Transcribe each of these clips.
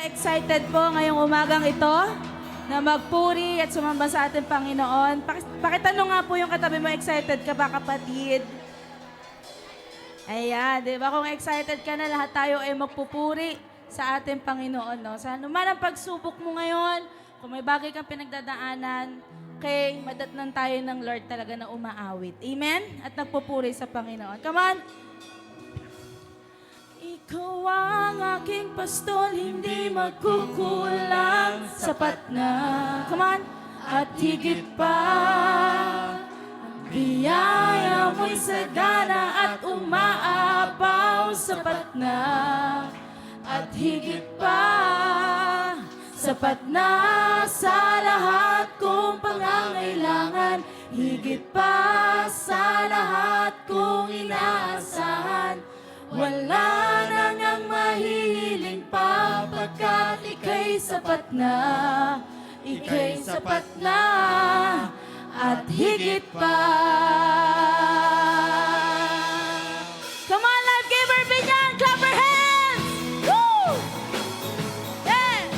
excited po ngayong umagang ito na magpuri at sumamba sa ating Panginoon. Pakitanong nga po yung katabi mo, excited ka ba kapatid? Ayan, di ba kung excited ka na, lahat tayo ay magpupuri sa ating Panginoon. No? Sa anuman ang pagsubok mo ngayon, kung may bagay kang pinagdadaanan, okay, madatnan tayo ng Lord talaga na umaawit. Amen? At nagpupuri sa Panginoon. Come on! Ikaw ang aking pastol, hindi magkukulang, sapat na. Come on! At higit pa, ang biyaya mo'y sagana at umaapaw, sapat na. At higit pa, sapat na sa lahat kong pangangailangan, higit pa sa lahat kong inaasahan. Wala na ngang mahihiling pa, pagkat ika'y sapat na, ika'y sapat na, at higit pa. Come on, Life Giver Binyan! Clap your hands! Woo! Yeah!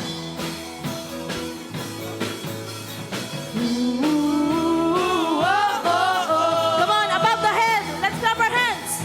Ooh, oh, oh, oh. Come on, above the head! Let's clap our hands!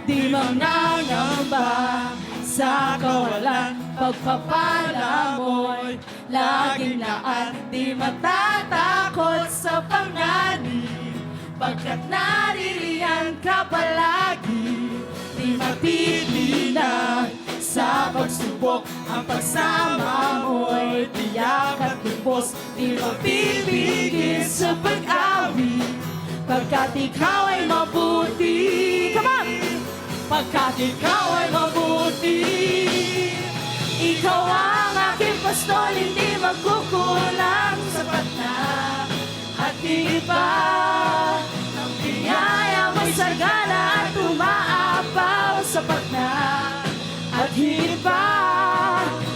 Di manangamba sa kawalan, pagpapala mo'y laging laan. Di matatakot sa panganib, pagkat naririyan ka palagi. Di matitinag sa pagsubok, ang pagsama mo'y tiyak at lubos. Di mapipigil sa pag-awit, pagkat ikaw ay mabuti. Come on! Pagkat ikaw ay mabuti. Ikaw ang aking pastol, hindi magkukulang, sapat na. At higit pa, ang biyaya mo'y sagana at umaapaw, sapat na. At higit pa,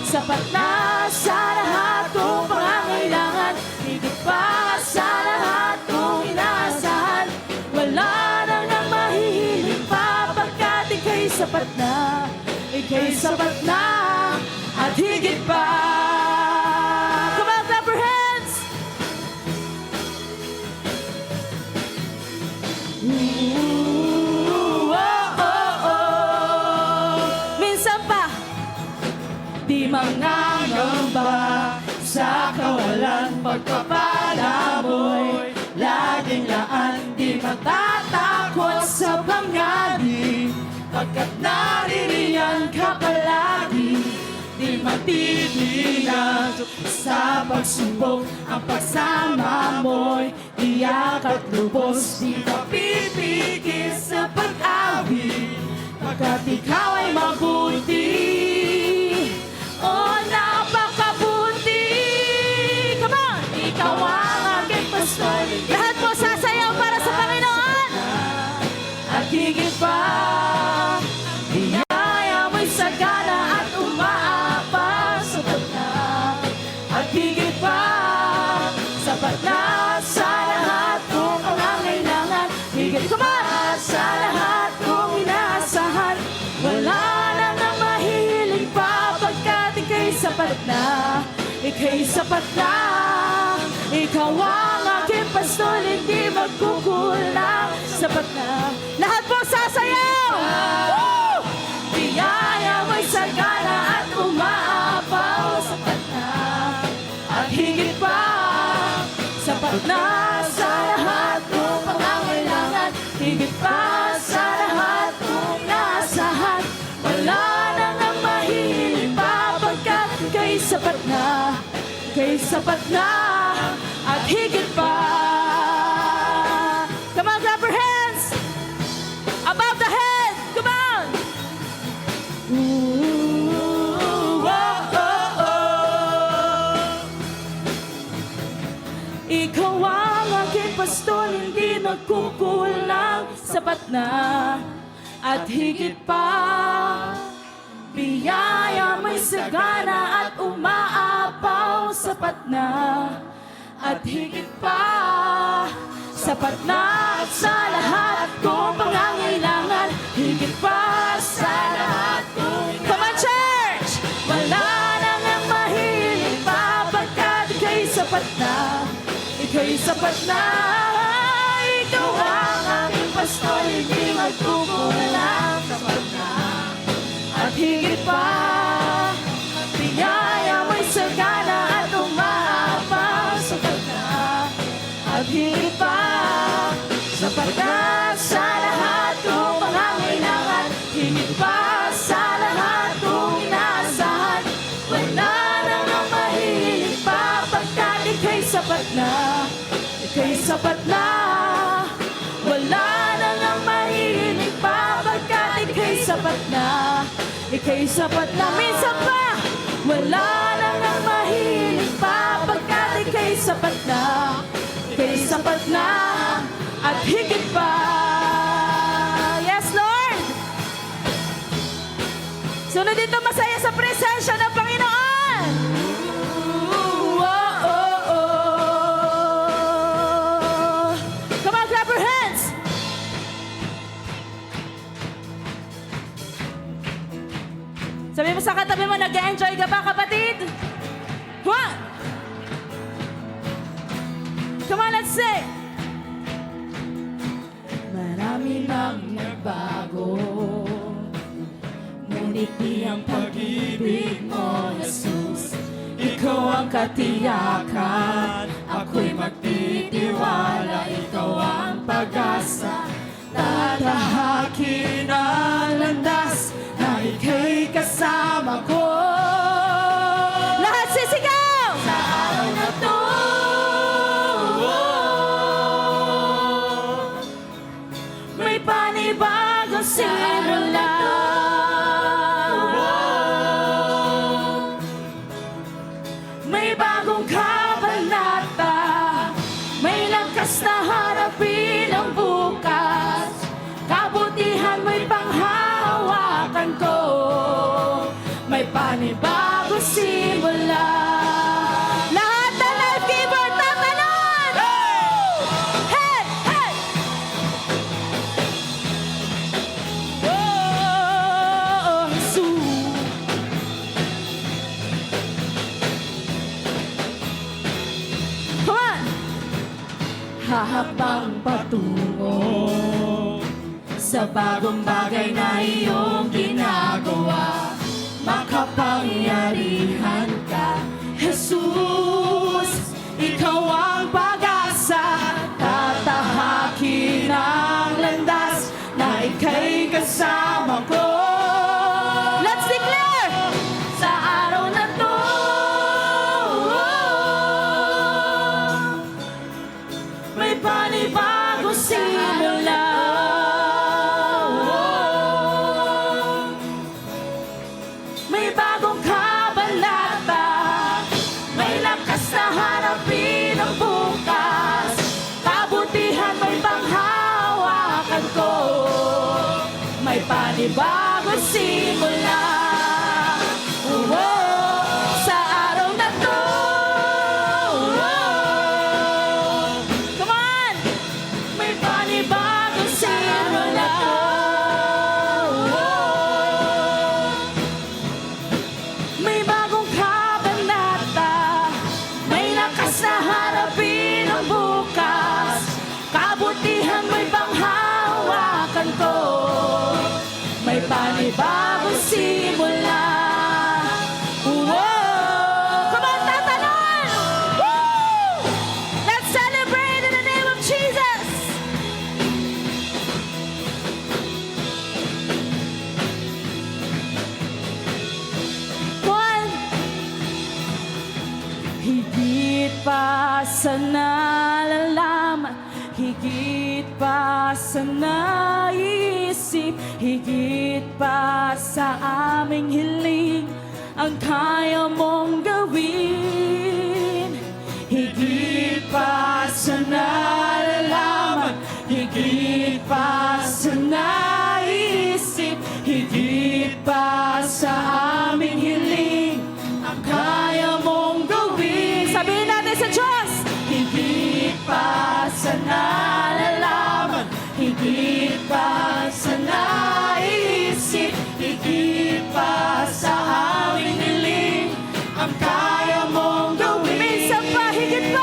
sapat na sa lahat kong pangangailangan, higit pa sa lahat kong inaasahan. Wala nang nang mahihiling pa, pagkat ika'y sapat na, ika'y sapat na, at higit pa. Come on, clap your hands! Ooh, oh, oh, oh. Minsan pa, di mangangamba sa kawalan, pagpapala mo'y laging laan. Di matatakot sa panganib, pagkat naririyan ka palagi. Di matitinag sa pagsubok, ang pagsama mo'y tiyak at lubos. Di mapipigil sa pag-awit, pagkat ikaw ay mabuti. Oh, napakabuti. Come on! Ikaw ang aking pastol. Lahat mo sasayaw para sa Panginoon. At higit pa, biyaya mo'y sagana at umaapaw, sapat na. At higit pa, sapat na sa lahat kong pangangailangan, higit pa sa lahat kong inaasahan. Wala na nang mahihiling pa, pagkat ika'y sapat na, ika'y sapat na. Ikaw ang aking pastol, hindi magkukulang, sapat na. Lahat po sasayaw! Woo! Biyaya mo'y sagana at umaapaw, sapat na. At higit pa, sapat na sa lahat kong pangangailangan, higit pa sa lahat kong naasahan. Wala na nang mahihiling pa, pagkat ika'y sapat na, ika'y sapat na, at higit pa. Come on, clap your hands! Above the head! Come on! Ooh, oh, oh, oh. Ikaw ang aking pastol, hindi magkukulang, sapat na, at higit pa. Biyaya mo'y sagana at umaapaw, sapat na, at higit pa. Sapat na sa lahat kong pangangailangan, higit pa sa lahat kong. Come on, church! Wala na sapat na, ika'y sapat na. Ikaw ang aking pastor, hindi magkukulang. Sapat na, at higit pa, biyaya mo'y sagana at umaapang. Sapat na, at higit pa, sapat na sa lahat kong pangangailangan. Higit pa sa lahat kong inaasahan. Wala nang ang mahilig pa, pagkat ika'y sapat na, ika'y sapat na. Wala nang ang mahilig pa, pagkat ika'y sapat na, ika'y sapat na. Minsan pa, wala nang ang mahilig pa, pagkat ika'y sapat na, ika'y sapat na, at higit pa. Yes, Lord! Sunod dito masaya sa presensya ng Panginoon. Ooh, oh, oh, oh. Come on, clap your hands. Sabi mo sa katabi mo, nag-enjoy ka ba, kapatid? One. Come on, let's sing. Marami nang nagbago, ngunit di ang pag-ibig mo, Jesus. Ikaw ang katiyakan, ako'y magtitiwala. Ikaw ang pag-asa, tatahakin ang landas na ika'y kasama ko. Lahat sisigaw! Sa araw na to, may panibagong simula. May bagong kabanata, may lakas na harapin ang bukas. Kabutihan mo'y panghahawakan ko, may panibagong simula. Lahat na life giver, tatanon! Hey! Hey! Oh, Jesus. Come on! Hahabang patungo sa bagong bagay na iyong ginagawa, makapangyarihan ka, Jesus. Ikaw ang pag-asa, tatahakin ang landas na ika'y kasama ko. Let's declare! Sa araw na to, may panibagong simula. May bagong kabanata, may lakas na harapin ang bukas. Kabutihan mo'y panghawakan ko, may panibagong simula. Sa araw na to, come on! May panibagong simula. May bagong kabanata, may lakas na harapin ang bukas. Kabutihan mo'y panghawakan ko, may panibagong simula. Come on, tatanon! Woo! Let's celebrate in the name of Jesus! One. Higit pa sa nalalaman, higit pa sa naisip, higit pa sa aming hiling, ang kaya mong gawin. Higit pa sa nalalaman, higit pa sa naisip, higit pa sa aming hiling, ang kaya mong gawin. Sabihin natin sa Diyos, higit pa sa nalalaman, higit pa sa naisip, higit pa sa aming hiling, ang kaya mong gawin. Minsan pa, higit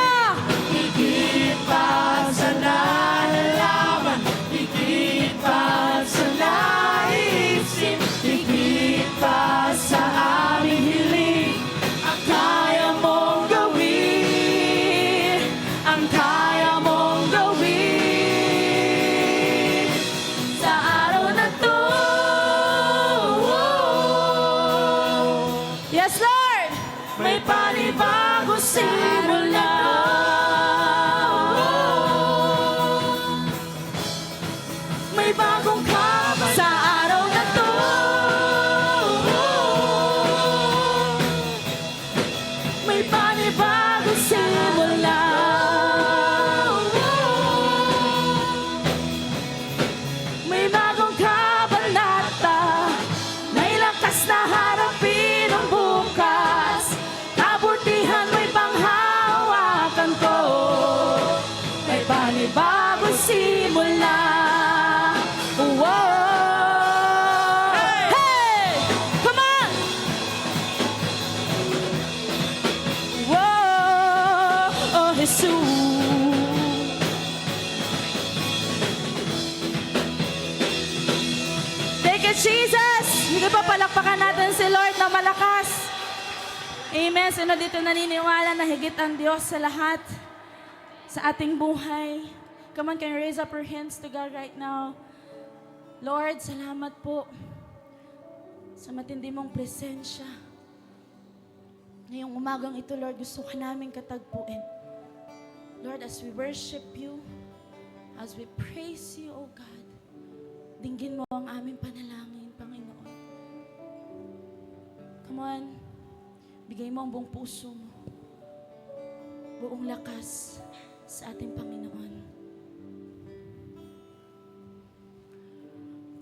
Yes, Lord! May panibago simula. May bagong kaban sa araw na to. May panibago simula. May bagong kabanata. May lakas na harapin ang bukas. Kabutihan mo'y panghawakan ko. May panibago simula. Whoa! Hey! Come on! Whoa! Oh, Jesus! Thank you, Jesus! Sige pa, palakpakan natin si Lord na malakas. Amen. Sino dito naniniwala na higit ang Diyos sa lahat sa ating buhay? Come on, can you raise up your hands to God right now? Lord, salamat po sa matindi mong presensya. Ngayong umagang ito, Lord, gusto ka namin katagpuin. Lord, as we worship you, as we praise you, O God, dinggin mo ang aming panalangin, Panginoon. Come on, bigay mo ang buong puso mo, buong lakas sa ating Panginoon.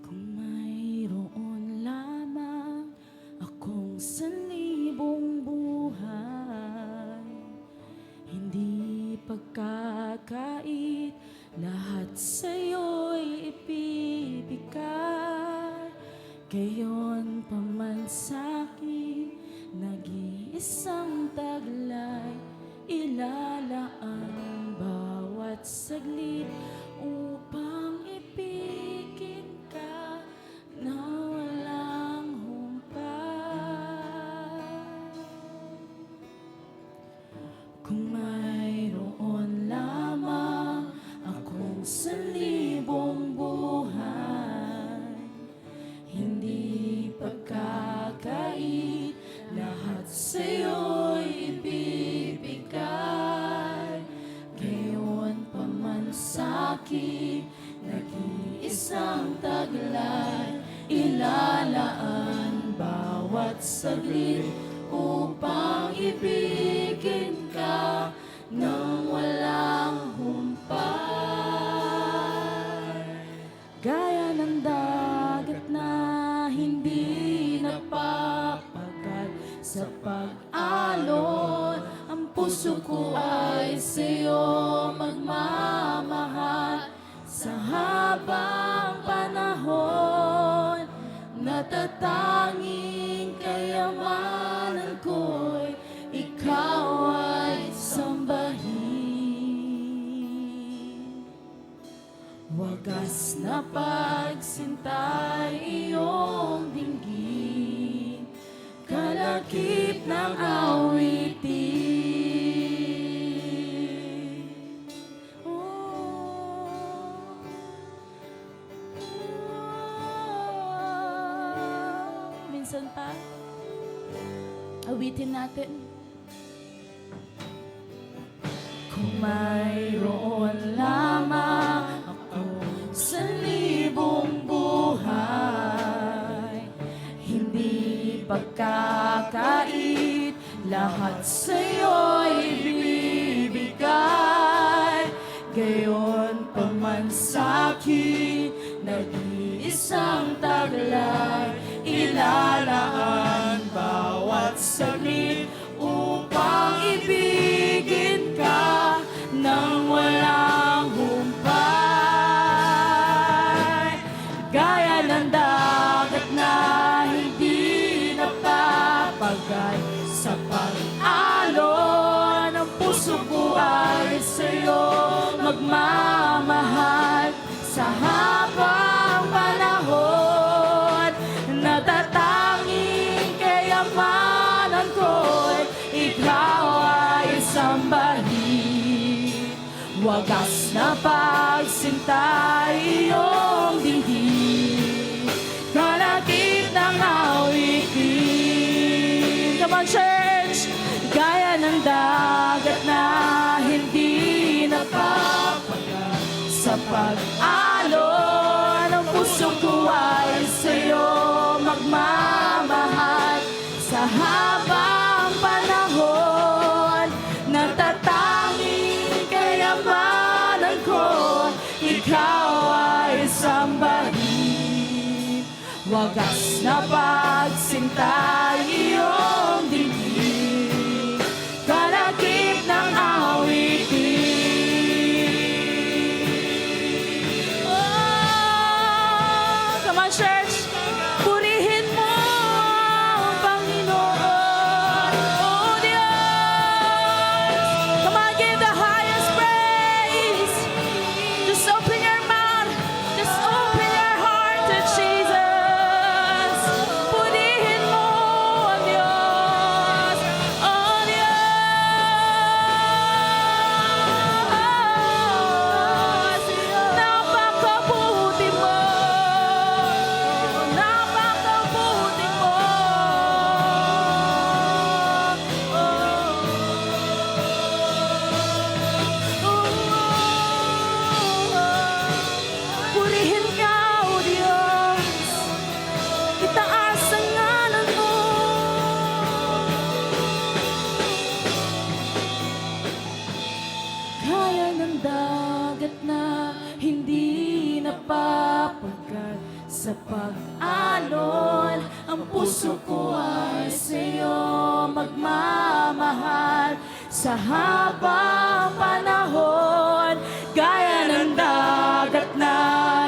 Kung mayroon lamang akong sanlibong buhay, hindi pagkakait, lahat sa'yo'y ibibigay. Gayon pa man sa'kin, nag-iisang taglay, ilalaan bawat saglit upang ibigin ka na walang humpay. Kung mayroon lamang akong sanlibong buhay, hindi pagkakait, lahat sa'yo'y ibibigay. Gayon pa man sa'kin, nag-iisang taglay, ilalaan bawat saglit upang ibigin ka nang walang humpay. Gaya ng dagat na hindi napapagat sa pag-alon, ang puso ko ay sa'yo magmamahal. Sa habang panahon, natatanging kayamanan ko'y ikaw ay sambahin. Wagas na pagsintay iyong dinggin, kalakip ng awitin. Minsan pa, awitin natin. Kung mayroon lamang akong sanlibong buhay, hindi pagkakait, lahat sa'yo'y ibibigay. Gayon pa man sa'kin, nag-iisang taglay, ilalaan bawat saglit upang ibigin ka nang walang humpay. Gaya ng dagat na hindi napapagay sa pag-alon, ang puso ko ay sa'yo magmamahal. Sa habang panahon, natatanging kayamanan ko'y ikaw ay sambahin. Wagas na pagsintay iyong dinggin, kalakip ng awitin. Come on, pag-alon ang puso ko ay sa'yo magmamahal. Sa habang panahon, natatanging kayamanan ko, ikaw ay sambahin. Wagas na pagsinta iyong dibdib, kalakip ng awitin. Oh, come on church, purihin mo ang Panginoon. Oh Diyos, come on, give the highest praise. Just open your mouth, just open your heart to Jesus. Purihin mo ang Diyos, oh Diyos. Napakabuti mo, napakabuti mo. Purihin ka, O Diyos, itaas ang ngalan mo. Kaya ng dagat na hindi napapagat, sa pag-alon ang puso ko ay sa'yo magmamahal. Sa habang panahon, gaya ng dagat na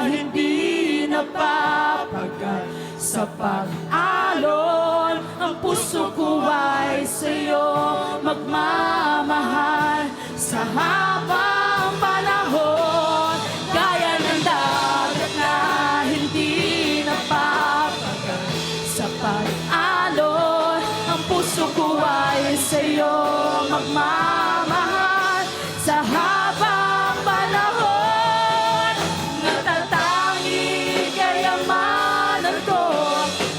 hindi napapagat, sa pag-alon ang puso ko ay sa'yo magmamahal. Sa habang panahon, gaya ng dagat na hindi napapagat, sa pag-alon ang puso ko ay sa'yo magmamahal. Sa habang panahon, natatanging kayamanan ko,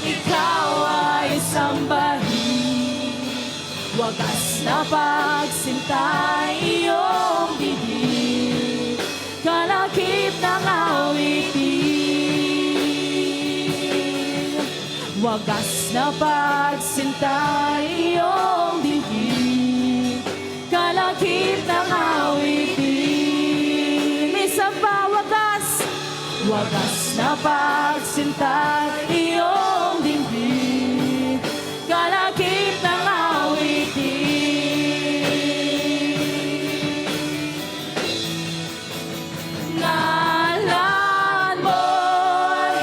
ikaw ay sambahin. Wagas na pagsinta iyong bibig, kalakip ng awitin. Wagas na pagsinta iyong bibig, kalakip ng awitin. Minsan pa wagas, wagas na pagsinta iyong bibig, kalakip ng awitin. Ngalan mo'y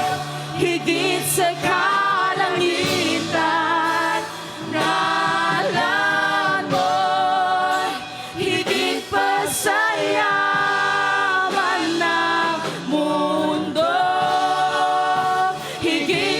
higit sa kalangitan. Ngalan mo'y higit pa sa yaman ng mundo. Higit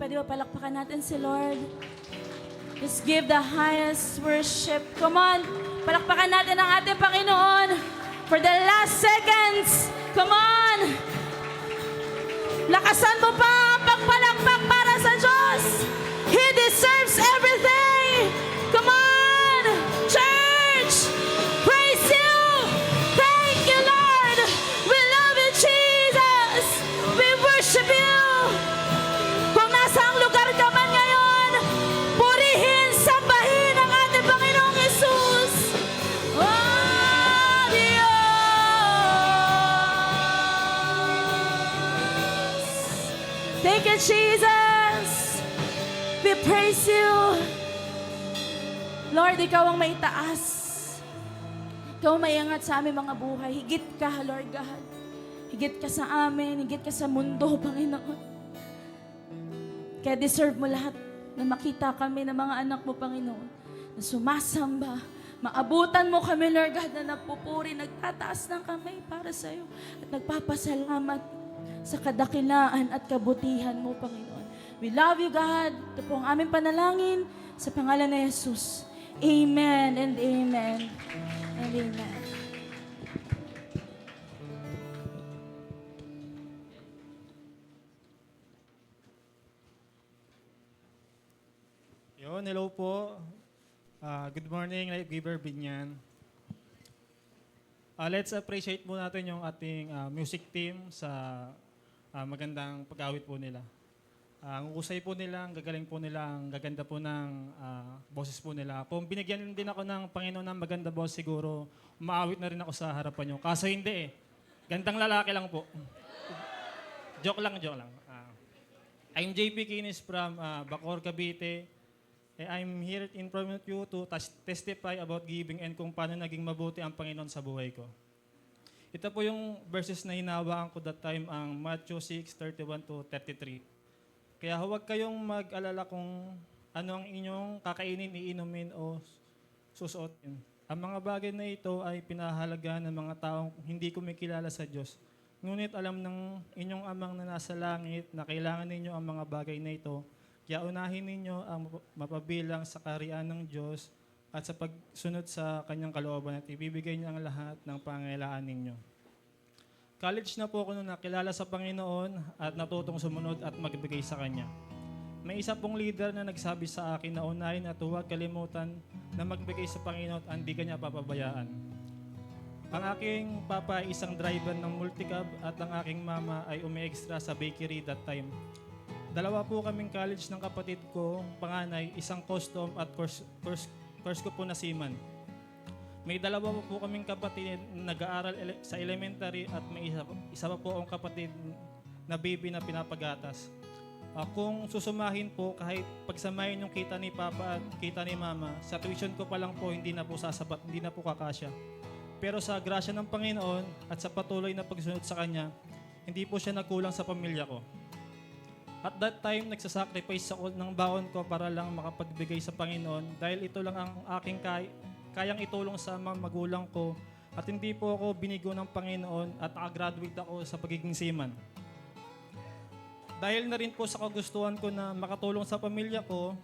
Pwede ba palakpakan natin si Lord? Just give the highest worship. Come on, palakpakan natin ang ating Panginoon for the last seconds. Come on! Lakasan mo pa ang pagpalakpak para sa Diyos. He deserves everything. Come on, church! Praise you! Thank you, Lord! We love you, Jesus! We worship you! Kung nasang lugar ka man ngayon, purihin, sambahin ang ating Panginoong Jesus! Oh, Diyos! Thank you, Jesus! We praise you! Lord, Ikaw ang maitaas. Ikaw ang maiangat sa aming mga buhay. Higit ka, Lord God. Higit ka sa amin. Higit ka sa mundo, Panginoon. Kaya deserve mo lahat na makita kami ng mga anak mo, Panginoon, na sumasamba. Maabutan mo kami, Lord God, na napupuri, nagtataas ng kamay para sa iyo. At nagpapasalamat sa kadakilaan at kabutihan mo, Panginoon. We love you, God. Ito po ang aming panalangin sa pangalan ni Jesus. Amen and amen and amen. Yun, hello po. Good morning, Life Giver Binyan. Let's appreciate po natin yung ating music team sa magandang pag-awit po nila. Ang usay po nila, ang gagaling po nila, ang gaganda po ng boses po nila. Kung binigyan din ako ng Panginoon ng maganda boss, siguro umaawit na rin ako sa harapan nyo. Kaso hindi eh. Gandang lalaki lang po. Joke lang. I'm JP Kinis from Bacoor, Cavite. I'm here in front of you to testify about giving and kung paano naging mabuti ang Panginoon sa buhay ko. Ito po yung verses na hinawaan ko that time, ang Matthew 6:31-33. Kaya huwag kayong mag-alala kung ano ang inyong kakainin, iinumin o susuotin. Ang mga bagay na ito ay pinahahalagahan ng mga taong hindi kumikilala sa Diyos. Ngunit alam ng inyong amang na nasa langit na kailangan ninyo ang mga bagay na ito. Kaya unahin ninyo ang mapabilang sa kaharian ng Diyos at sa pagsunod sa kanyang kalooban at ibibigay niya ang lahat ng pangailangan ninyo. College na po ako nung nakilala sa Panginoon at natutong sumunod at magbigay sa Kanya. May isa pong leader na nagsabi sa akin na unahin at huwag kalimutan na magbigay sa Panginoon at hindi Kanya papabayaan. Ang aking papa ay isang driver ng multicab at ang aking mama ay umi-extra sa bakery that time. Dalawa po kaming college ng kapatid ko, panganay, isang custom at course ko po na seaman. May dalawa po kaming kapatid na nag-aaral sa elementary at may isa pa po akong kapatid na baby na pinapagatas. Kung susumahin po, kahit pagsamahin yung kita ni Papa at kita ni Mama, sa tuition ko pa lang po hindi na po sasapat, hindi na po kakasya. Pero sa grasya ng Panginoon at sa patuloy na pagsunod sa Kanya, hindi po siya nagkulang sa pamilya ko. At that time, nagsasacrifice ako ng baon ko para lang makapagbigay sa Panginoon dahil ito lang ang aking kayang itulong sa mga magulang ko at hindi po ako binigo ng Panginoon at nakagraduate ako sa pagiging seaman. Dahil na rin po sa kagustuhan ko na makatulong sa pamilya ko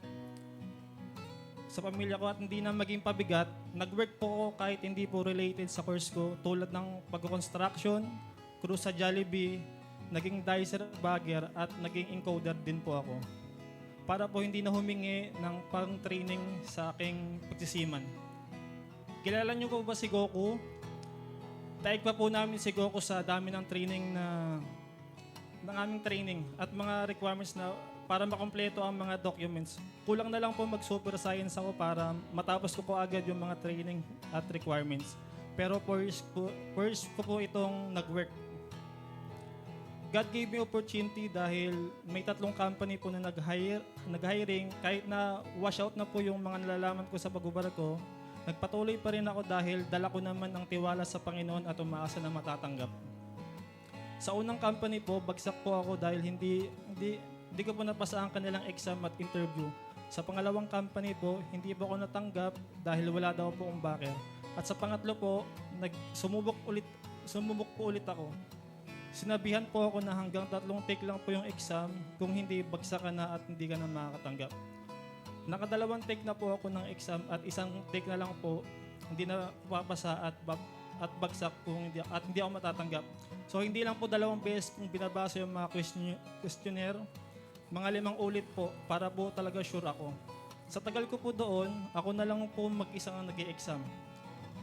at hindi na maging pabigat, nag-work po ako kahit hindi po related sa course ko tulad ng pag-construction, crew sa Jollibee, naging dicer bagger at naging encoder din po ako. Para po hindi na humingi ng pang-training sa aking pagsisiman. Kilala niyo po ba si Goku? Taig pa po namin si Goku sa dami ng training ng aming training at mga requirements na para makompleto ang mga documents. Kulang na lang po mag-super science ako para matapos ko po agad yung mga training at requirements. Pero first ko po itong nag-work. God gave me opportunity dahil may 3 company po na nag-hiring. Kahit na wash out na po yung mga nalalaman ko sa pagbabarko, nagpatuloy pa rin ako dahil dala ko naman ang tiwala sa Panginoon at umaasa na matatanggap. Sa unang company po, bagsak po ako dahil hindi ko po napasa ang kanilang exam at interview. Sa pangalawang company po, hindi po ako natanggap dahil wala daw po akong backer. At sa pangatlo po, sumubok po ulit ako. Sinabihan po ako na hanggang 3 take lang po yung exam, kung hindi, bagsak ka na at hindi ka na makakatanggap. Nakadalawang take na po ako ng exam at isang take na lang po, hindi na papasa at bagsak kung hindi ako matatanggap. So hindi lang po 2 beses kung binabasa yung mga questionnaire, mga 5 ulit po para po talaga sure ako. Sa tagal ko po doon, ako na lang po mag-isa ang nag-i-exam.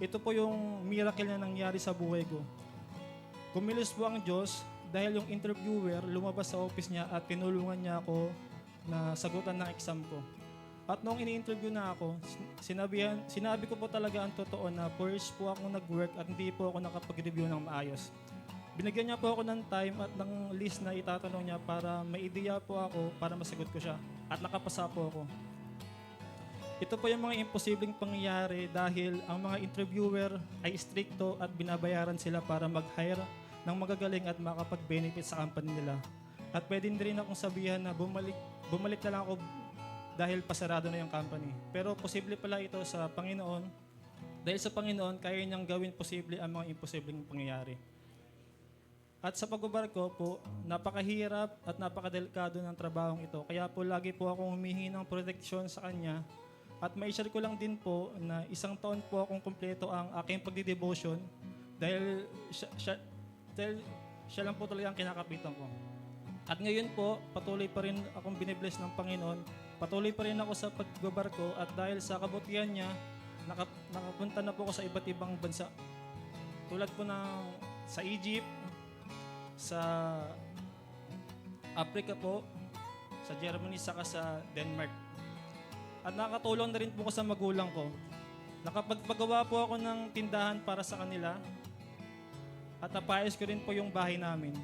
Ito po yung miracle na nangyari sa buhay ko. Kumilos po ang Diyos dahil yung interviewer lumabas sa office niya at tinulungan niya ako na sagutan ng exam ko. At noong ini-interview na ako, sinabi ko po talaga ang totoo na first po akong nag-work at hindi po ako nakapag-review ng maayos. Binigyan niya po ako ng time at ng list na itatanong niya para may ideya po ako para masagot ko siya. At nakapasa po ako. Ito po yung mga imposibleng pangyayari dahil ang mga interviewer ay stricto at binabayaran sila para mag-hire ng magagaling at makapag-benefit sa company nila. At pwede rin akong sabihan na bumalik na lang ako dahil pasarado na yung company. Pero posible pala ito sa Panginoon. Dahil sa Panginoon, kaya niyang gawin posible ang mga imposibleng pangyayari. At sa pagbabarko po, napakahirap at napakadelikado ng trabahong ito. Kaya po lagi po akong humihingi ng proteksyon sa Kanya. At ma-share ko lang din po na 1 taon po akong kumpleto ang aking pagdidevotion dahil siya lang po talaga ang kinakapitan ko. At ngayon po, patuloy pa rin akong binibless ng Panginoon. Patuloy pa rin ako sa pagbabarko at dahil sa kabutihan niya, nakapunta na po ako sa iba't ibang bansa. Tulad po sa Egypt, sa Africa po, sa Germany, saka sa Denmark. At nakatulong na rin po ako sa magulang ko. Nakapagpagawa po ako ng tindahan para sa kanila at napayos ko rin po yung bahay namin.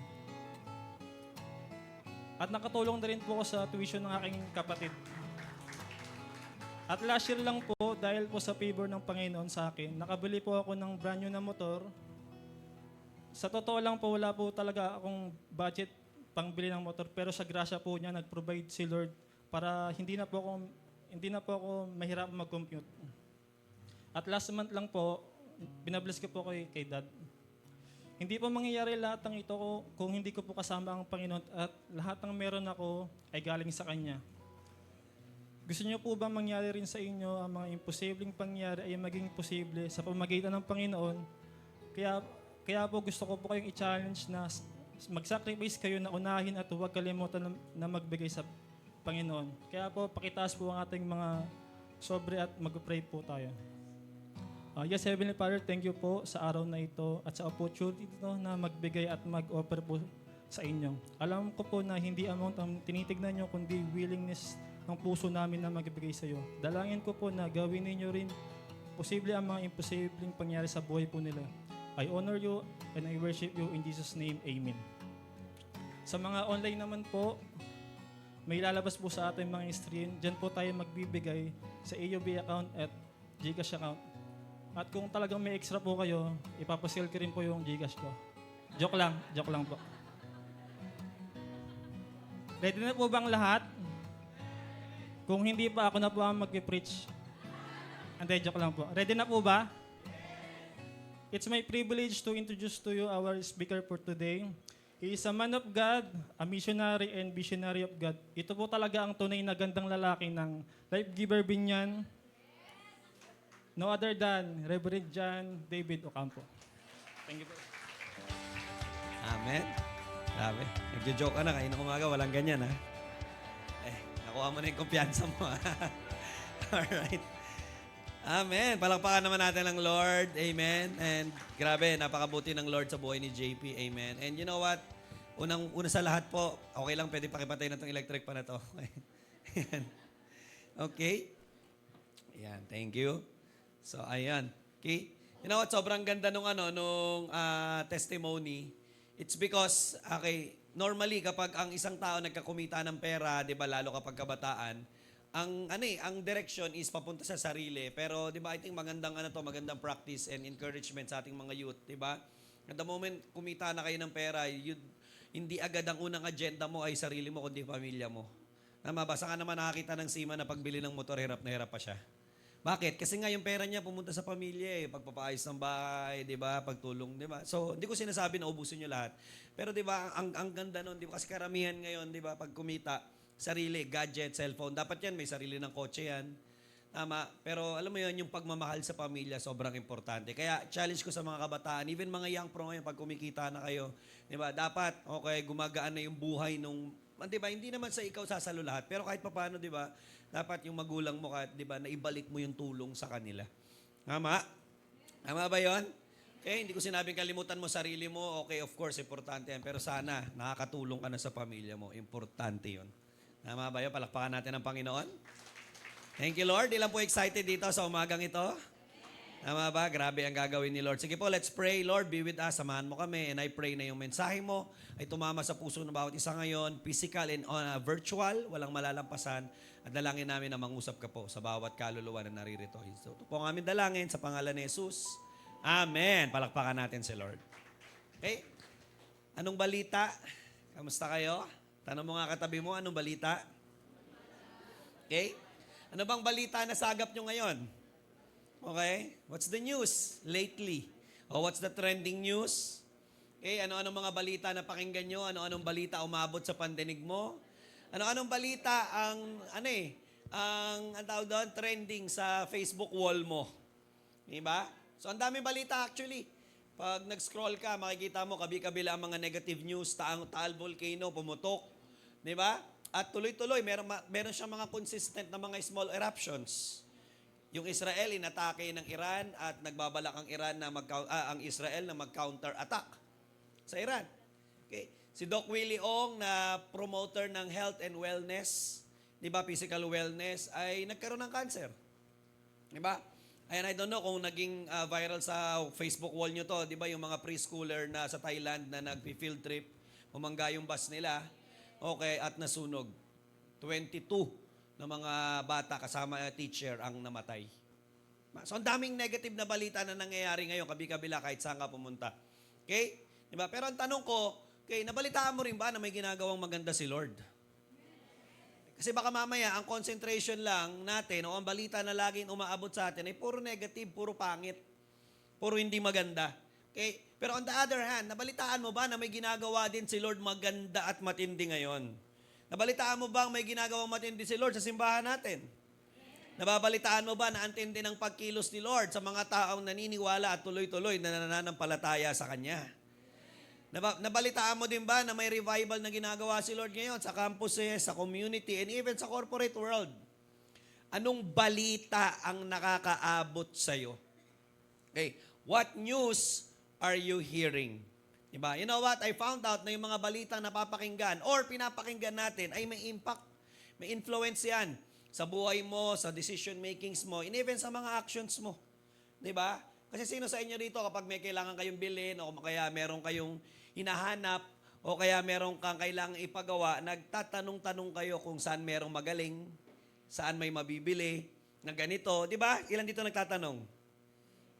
At nakatulong na rin po ako sa tuition ng aking kapatid. At last year lang po, dahil po sa favor ng Panginoon sa akin, nakabili po ako ng brand new na motor. Sa totoo lang po, wala po talaga akong budget pangbili ng motor, pero sa grasya po niya, nag-provide si Lord para hindi na po ako mahirap mag-compute. At last month lang po, binabless ko po kay Dad. Hindi po mangyayari lahat ng ito kung hindi ko po kasama ang Panginoon at lahat ng meron ako ay galing sa Kanya. Gusto niyo po ba mangyari rin sa inyo ang mga imposibleng pangyayari ay maging posible sa pamamagitan ng Panginoon? Kaya po gusto ko po kayong i-challenge na mag-sacrifice kayo na unahin at huwag kalimutan na magbigay sa Panginoon. Kaya po pakitaas po ang ating mga sobre at mag-pray po tayo. Yes, Heavenly Father, thank you po sa araw na ito at sa opportunity ito na magbigay at mag-offer po sa inyo. Alam ko po na hindi amount ang tinitignan nyo, kundi willingness ng puso namin na magbigay sa iyo. Dalangin ko po na gawin ninyo rin posible ang mga imposibleng pangyari sa buhay po nila. I honor you and I worship you in Jesus' name. Amen. Sa mga online naman po, may lalabas po sa ating mga stream. Diyan po tayo magbibigay sa AUB account at GCash account. At kung talagang may extra po kayo, ipapasil ko rin po yung GCash ko. Joke lang po. Ready na po bang lahat? Kung hindi pa, ako na po ang mag-preach. Hindi, joke lang po. Ready na po ba? It's my privilege to introduce to you our speaker for today. He is a man of God, a missionary and visionary of God. Ito po talaga ang tunay na gandang lalaki ng Life Giver Binyan. No other than Reverend John David Ocampo. Thank you po. Amen. Grabe. Nagjo-joke ka na. Kain ng umaga, walang ganyan, ha? Nakuha mo na yung kumpiyansa mo, ha? Alright. Amen. Palakpakan naman natin ng Lord. Amen. And grabe, napakabuti ng Lord sa buhay ni JP. Amen. And you know what? Una sa lahat po, okay lang, pwede pakipatay na itong electric pa na to. Ayan. Okay. Ayan, thank you. So, ayan. Okay? You know what? Sobrang ganda nung testimony. It's because, okay, normally kapag ang isang tao nagkakumita ng pera, 'di ba, lalo kapag kabataan, ang direction is papunta sa sarili. Pero 'di ba, I think magandang practice and encouragement sa ating mga youth, 'di ba? At the moment kumita na kayo ng pera, hindi agad ang unang agenda mo ay sarili mo kundi pamilya mo. Tama ba? Saka naman nakakita ng Sima na pagbili ng motor, hirap na hirap pa siya. Bakit? Kasi nga yung pera niya pumunta sa pamilya eh. Pagpapaayos ng bahay, di ba? Pagtulong, di ba? So, hindi ko sinasabi na ubusin niyo lahat. Pero di ba, ang ganda nun, di ba? Kasi karamihan ngayon, di ba? Pag kumita, sarili, gadget, cellphone. Dapat yan, may sarili ng kotse yan. Tama. Pero alam mo yun, yung pagmamahal sa pamilya, sobrang importante. Kaya challenge ko sa mga kabataan, even mga young pro ngayon, pag kumikita na kayo, di ba? Dapat, okay, gumagaan na yung buhay nung, di ba? Hindi naman sa ikaw sasalo lahat. Pero kahit papaano, di ba? Dapat yung magulang mo, kahit, di ba, naibalik mo yung tulong sa kanila. Tama? Tama ba yon? Okay, hindi ko sinabing kalimutan mo sarili mo. Okay, of course, importante yan. Pero sana, nakakatulong ka na sa pamilya mo. Importante yon. Tama ba yun? Palakpakan natin ang Panginoon. Thank you, Lord. Ilan po excited dito sa umagang ito? Tama ba? Grabe ang gagawin ni Lord. Sige po, let's pray. Lord, be with us. Samahan mo kami. And I pray na yung mensahe mo ay tumama sa puso ng bawat isa ngayon. Physical and virtual. Walang malalampasan. At dalangin namin na mangusap ka po sa bawat kaluluwa na naririto. So, ito po ang aming dalangin sa pangalan ni Jesus. Amen. Palakpakan natin si Lord. Okay? Anong balita? Kamusta kayo? Tanong mo nga katabi mo, anong balita? Okay? Ano bang balita na sagap nyo ngayon? Okay? What's the news lately? O what's the trending news? Okay, ano-anong mga balita na pakinggan nyo? Ano-anong balita umabot sa pandinig mo? Ano-anong balita ang tawag doon, trending sa Facebook wall mo? Diba? So, ang daming balita actually. Pag nag-scroll ka, makikita mo kabi-kabila ang mga negative news, Taal Volcano, pumutok. Diba? At tuloy-tuloy, meron siyang mga consistent na mga small eruptions. Yung Israel, inatake ng Iran at nagbabalak ang ang Israel na mag-counter-attack sa Iran. Okay. Si Doc Willie Ong na promoter ng health and wellness, di ba, physical wellness, ay nagkaroon ng cancer. Di ba? And I don't know kung naging viral sa Facebook wall nyo to, di ba, yung mga preschooler na sa Thailand na nag-field trip, umangga yung bus nila, okay, at nasunog. 22 na mga bata kasama teacher ang namatay. So, ang daming negative na balita na nangyayari ngayon, kabi-kabila kahit saan ka pumunta. Okay? Diba? Pero ang tanong ko, okay, nabalitaan mo rin ba na may ginagawang maganda si Lord? Kasi baka mamaya, ang concentration lang natin o ang balita na laging umaabot sa atin ay puro negative, puro pangit, puro hindi maganda. Okay? Pero on the other hand, nabalitaan mo ba na may ginagawa din si Lord maganda at matindi ngayon? Nabalitaan mo ba may ginagawang matindi si Lord sa simbahan natin? Nababalitaan mo ba na antindi ng pagkilos ni Lord sa mga taong naniniwala at tuloy-tuloy na nananampalataya sa Kanya? Nabalitaan mo din ba na may revival na ginagawa si Lord ngayon sa campuses, sa community, and even sa corporate world? Anong balita ang nakakaabot sa'yo? Okay, what news are you hearing? Diba? You know what? I found out na yung mga balitang napapakinggan or pinapakinggan natin ay may impact, may influence yan sa buhay mo, sa decision makings mo, and even sa mga actions mo. Diba? Kasi sino sa inyo rito kapag may kailangan kayong bilhin o kaya meron kayong hinahanap o kaya meron kang kailangang ipagawa, nagtatanong-tanong kayo kung saan merong magaling, saan may mabibili, na ganito. Diba? Ilan dito nagtatanong?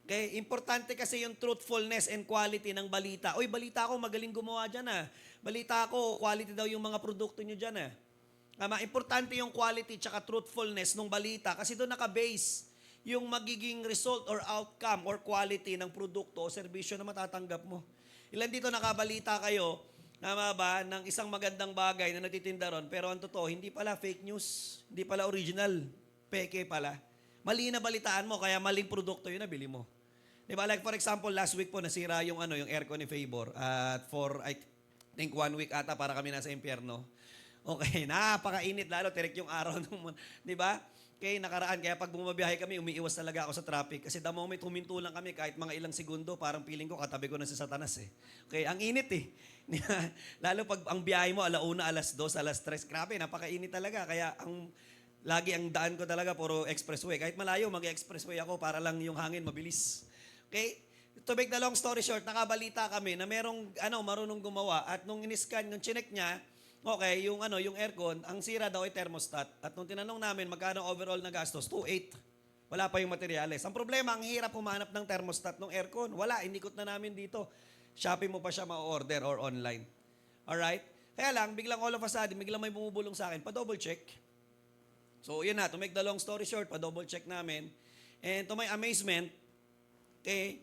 Okay, importante kasi yung truthfulness and quality ng balita. Oy, balita ko, magaling gumawa dyan ah. Balita ko, quality daw yung mga produkto nyo dyan ah. Importante yung quality tsaka truthfulness ng balita kasi doon naka-base yung magiging result or outcome or quality ng produkto o serbisyo na matatanggap mo. Ilan dito nakabalita kayo, tama ba, ng isang magandang bagay na natitinda ron, pero ang totoo, hindi pala fake news, hindi pala original, peke pala. Mali na balitaan mo, kaya maling produkto yun na bili mo. Diba? Like for example, last week po nasira yung yung aircon ni Favor at for I think 1 week ata para kami nasa impyerno. Okay, napakainit lalo, tirik yung araw ng, 'di ba? Okay, nakaraan kaya pag bumabiyahe kami, umiiwas talaga ako sa traffic kasi the moment huminto lang kami kahit mga ilang segundo, parang feeling ko katabi ko na si Satanas eh. Okay, ang init eh. Lalo pag ang biyahe mo 1:00, 2:00, 3:00, grabe, napakainit talaga. Kaya lagi ang daan ko talaga puro expressway. Kahit malayo, mag-expressway ako para lang yung hangin mabilis. Okay? To make the long story short, nakabalita kami na merong marunong gumawa at nung in-scan, nung chinek niya, okay, yung aircon, ang sira daw ay thermostat. At nung tinanong namin magkano overall na gastos, 2.8. Wala pa yung materyales. Ang problema, ang hirap humanap ng thermostat ng aircon. Wala, inikot na namin dito. Shopee mo pa siya ma-order or online. Alright? Kaya lang, biglang all of a sudden, biglang may bumubulong sa akin, pa-double check. So, yun na, to make the long story short, pa-double check namin. And to my amazement, okay,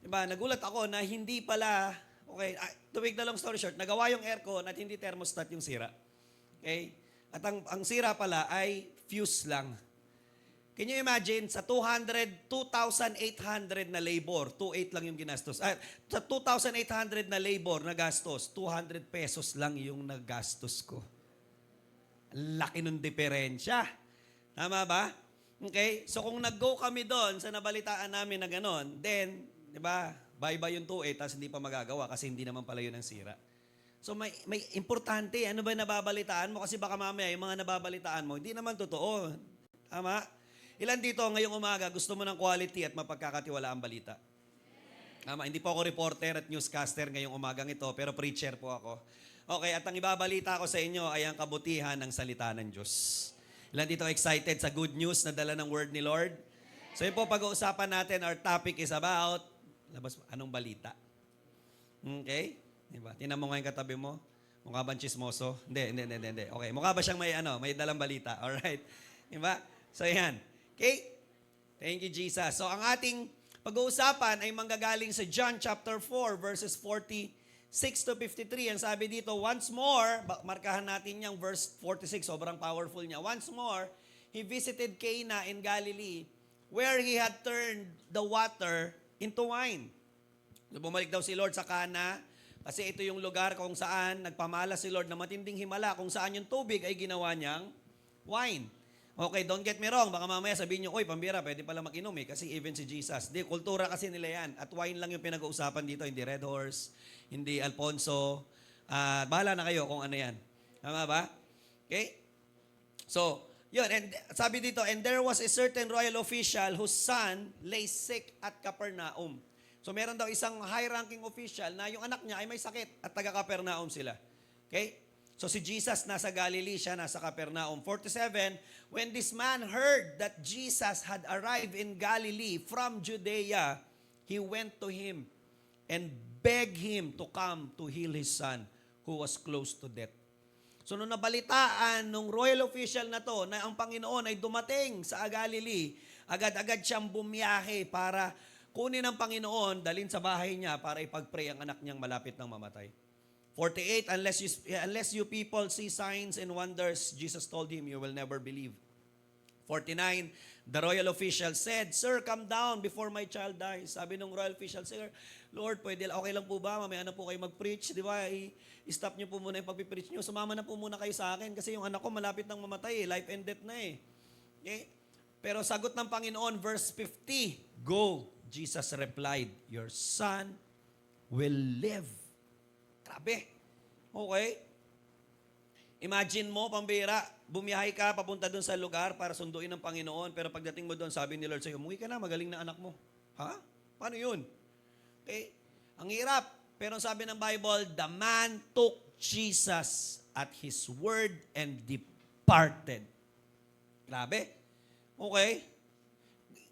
diba, nagulat ako na hindi pala, okay, to make the long story short, nagawa yung aircon at hindi thermostat yung sira. Okay? At ang sira pala ay fuse lang. Can you imagine, sa 2,800 na labor, 2,800 lang yung ginastos. Sa 2,800 na labor na gastos, 200 pesos lang yung nagastos ko. Laki ng diferensya. Tama ba? Okay? So kung nag-go kami doon sa nabalitaan namin na gano'n, then, di ba, bye-bye yung 2,800 tapos hindi pa magagawa kasi hindi naman pala yun ang sira. So may importante, ano ba nababalitaan mo? Kasi baka mamaya yung mga nababalitaan mo, hindi naman totoo. Tama? Ilan dito ngayong umaga gusto mo ng quality at mapagkakatiwalaang balita? Tama, hindi po ako reporter at newscaster ngayong umagang ito, pero preacher po ako. Okay, at ang ibabalita ko sa inyo ay ang kabutihan ng salita ng Diyos. Ilan dito excited sa good news na dala ng word ni Lord? So yun po, pag-uusapan natin, our topic is about, anong balita? Okay? Diba? Tinan mo ngayon katabi mo. Mukha bang chismoso? Hindi. Okay, mukha ba siyang may dalang balita? Alright? Diba? So yan. Okay? Thank you, Jesus. So ang ating pag-uusapan ay manggagaling sa John chapter 4, verses 46 to 53. Ang sabi dito, once more, markahan natin yung verse 46, sobrang powerful niya. Once more, he visited Cana in Galilee, where he had turned the water into wine. So, bumalik daw si Lord sa Cana, kasi ito yung lugar kung saan nagpamala si Lord na matinding himala, kung saan yung tubig ay ginawa niyang wine. Okay, don't get me wrong. Baka mamaya sabihin nyo, oy, pambira, pwede pala mag-inom eh. Kasi even si Jesus. Di, kultura kasi nila yan. At wine lang yung pinag-uusapan dito. Hindi Red Horse, hindi Alfonso. Bahala na kayo kung ano yan. Tama ba? Okay? So, yun. And sabi dito, and there was a certain royal official whose son lay sick at Capernaum. So, meron daw isang high-ranking official na yung anak niya ay may sakit at taga-Capernaum sila. Okay? So si Jesus nasa Galilee, siya nasa Capernaum. 47, when this man heard that Jesus had arrived in Galilee from Judea, he went to him and begged him to come to heal his son who was close to death. So nung nabalitaan nung royal official na to na ang Panginoon ay dumating sa Galilee, agad-agad siyang bumiyahe para kunin ng Panginoon, dalhin sa bahay niya para ipag-pray ang anak niyang malapit ng mamatay. 48, unless you people see signs and wonders, Jesus told him, you will never believe. 49, the royal official said, Sir, come down before my child dies. Sabi ng royal official, Sir, Lord, okay lang po ba? Mamaya na po kayo mag-preach, di ba? I-stop niyo po muna yung pag-preach niyo. Sumama na po muna kayo sa akin kasi yung anak ko malapit nang mamatay. Life and death na eh. Okay? Pero sagot ng Panginoon, verse 50, Go, Jesus replied, your son will live. Grabe. Okay? Imagine mo, pambira, bumiyahe ka, papunta doon sa lugar para sunduin ng Panginoon, pero pagdating mo doon, sabi ni Lord sa'yo, umuwi ka na, magaling na anak mo. Ha? Paano yun? Okay? Ang hirap. Pero sabi ng Bible, the man took Jesus at his word and departed. Grabe. Okay?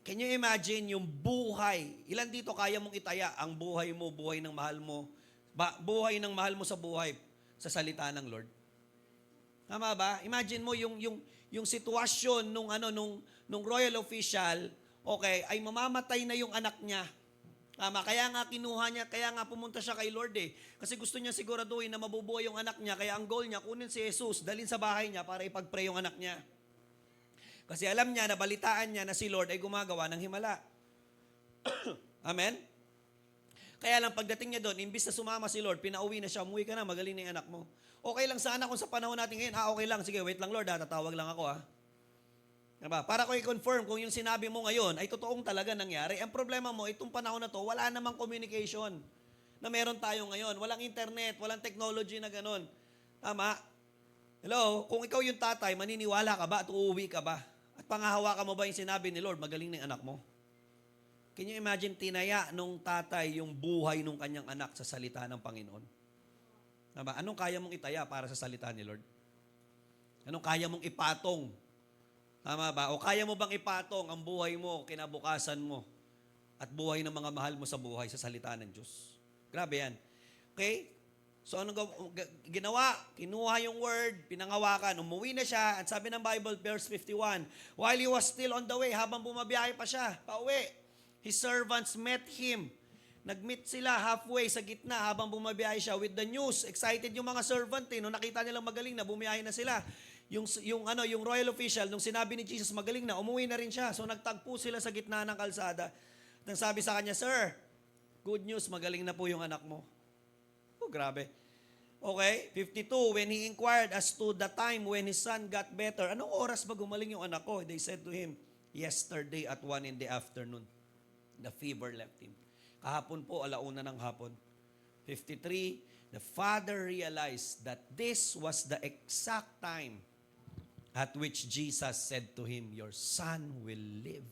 Can you imagine yung buhay? Ilan dito kaya mong itaya ang buhay mo, buhay ng mahal mo, buhay ng mahal mo sa buhay sa salita ng Lord? Tama ba? Imagine mo yung sitwasyon nung royal official, okay, ay mamamatay na yung anak niya. Tama, kaya nga kinuha niya, kaya nga pumunta siya kay Lord eh. Kasi gusto niya siguraduhin na mabubuhay yung anak niya, kaya ang goal niya, kunin si Jesus, dalhin sa bahay niya para ipag-pray yung anak niya. Kasi alam niya, nabalitaan niya na si Lord ay gumagawa ng himala. Amen? Kaya lang pagdating niya doon, imbis na sumama si Lord, pinauwi na siya, umuwi ka na, magaling na yung anak mo. Okay lang sana kung sa panahon natin ngayon, okay lang, sige, wait lang Lord, tatawag lang ako . Diba? Para ko i-confirm kung yung sinabi mo ngayon ay totoong talaga nangyari. Ang problema mo, itong panahon na to, wala namang communication na meron tayo ngayon. Walang internet, walang technology na ganun. Tama? Hello? Kung ikaw yung tatay, maniniwala ka ba at uuwi ka ba? At pangahawakan mo ba yung sinabi ni Lord, magaling na yung anak mo? Can you imagine, tinaya nung tatay yung buhay nung kanyang anak sa salita ng Panginoon? Diba? Anong kaya mong itaya para sa salita ni Lord? Anong kaya mong ipatong? Tama ba? O kaya mo bang ipatong ang buhay mo, kinabukasan mo, at buhay ng mga mahal mo sa buhay sa salita ng Diyos? Grabe yan. Okay? So ano ginawa? Kinuha yung word, pinangawakan, umuwi na siya, at sabi ng Bible, verse 51, while he was still on the way, habang bumabiyahe pa siya, pauwi, his servants met him. Nag-meet sila halfway sa gitna habang bumabiyahe siya with the news. Excited yung mga servant nung nakita nilang magaling na, bumiyahe na sila. Yung royal official, nung sinabi ni Jesus magaling na, umuwi na rin siya. So nagtagpo sila sa gitna ng kalsada. Nang sabi sa kanya, Sir, good news, magaling na po yung anak mo. Oh, grabe. Okay, 52, when he inquired as to the time when his son got better, anong oras ba gumaling yung anak ko? They said to him, yesterday at 1 in the afternoon, the fever left him. Kahapon po, 1:00 ng hapon. 53, the father realized that this was the exact time at which Jesus said to him, your son will live.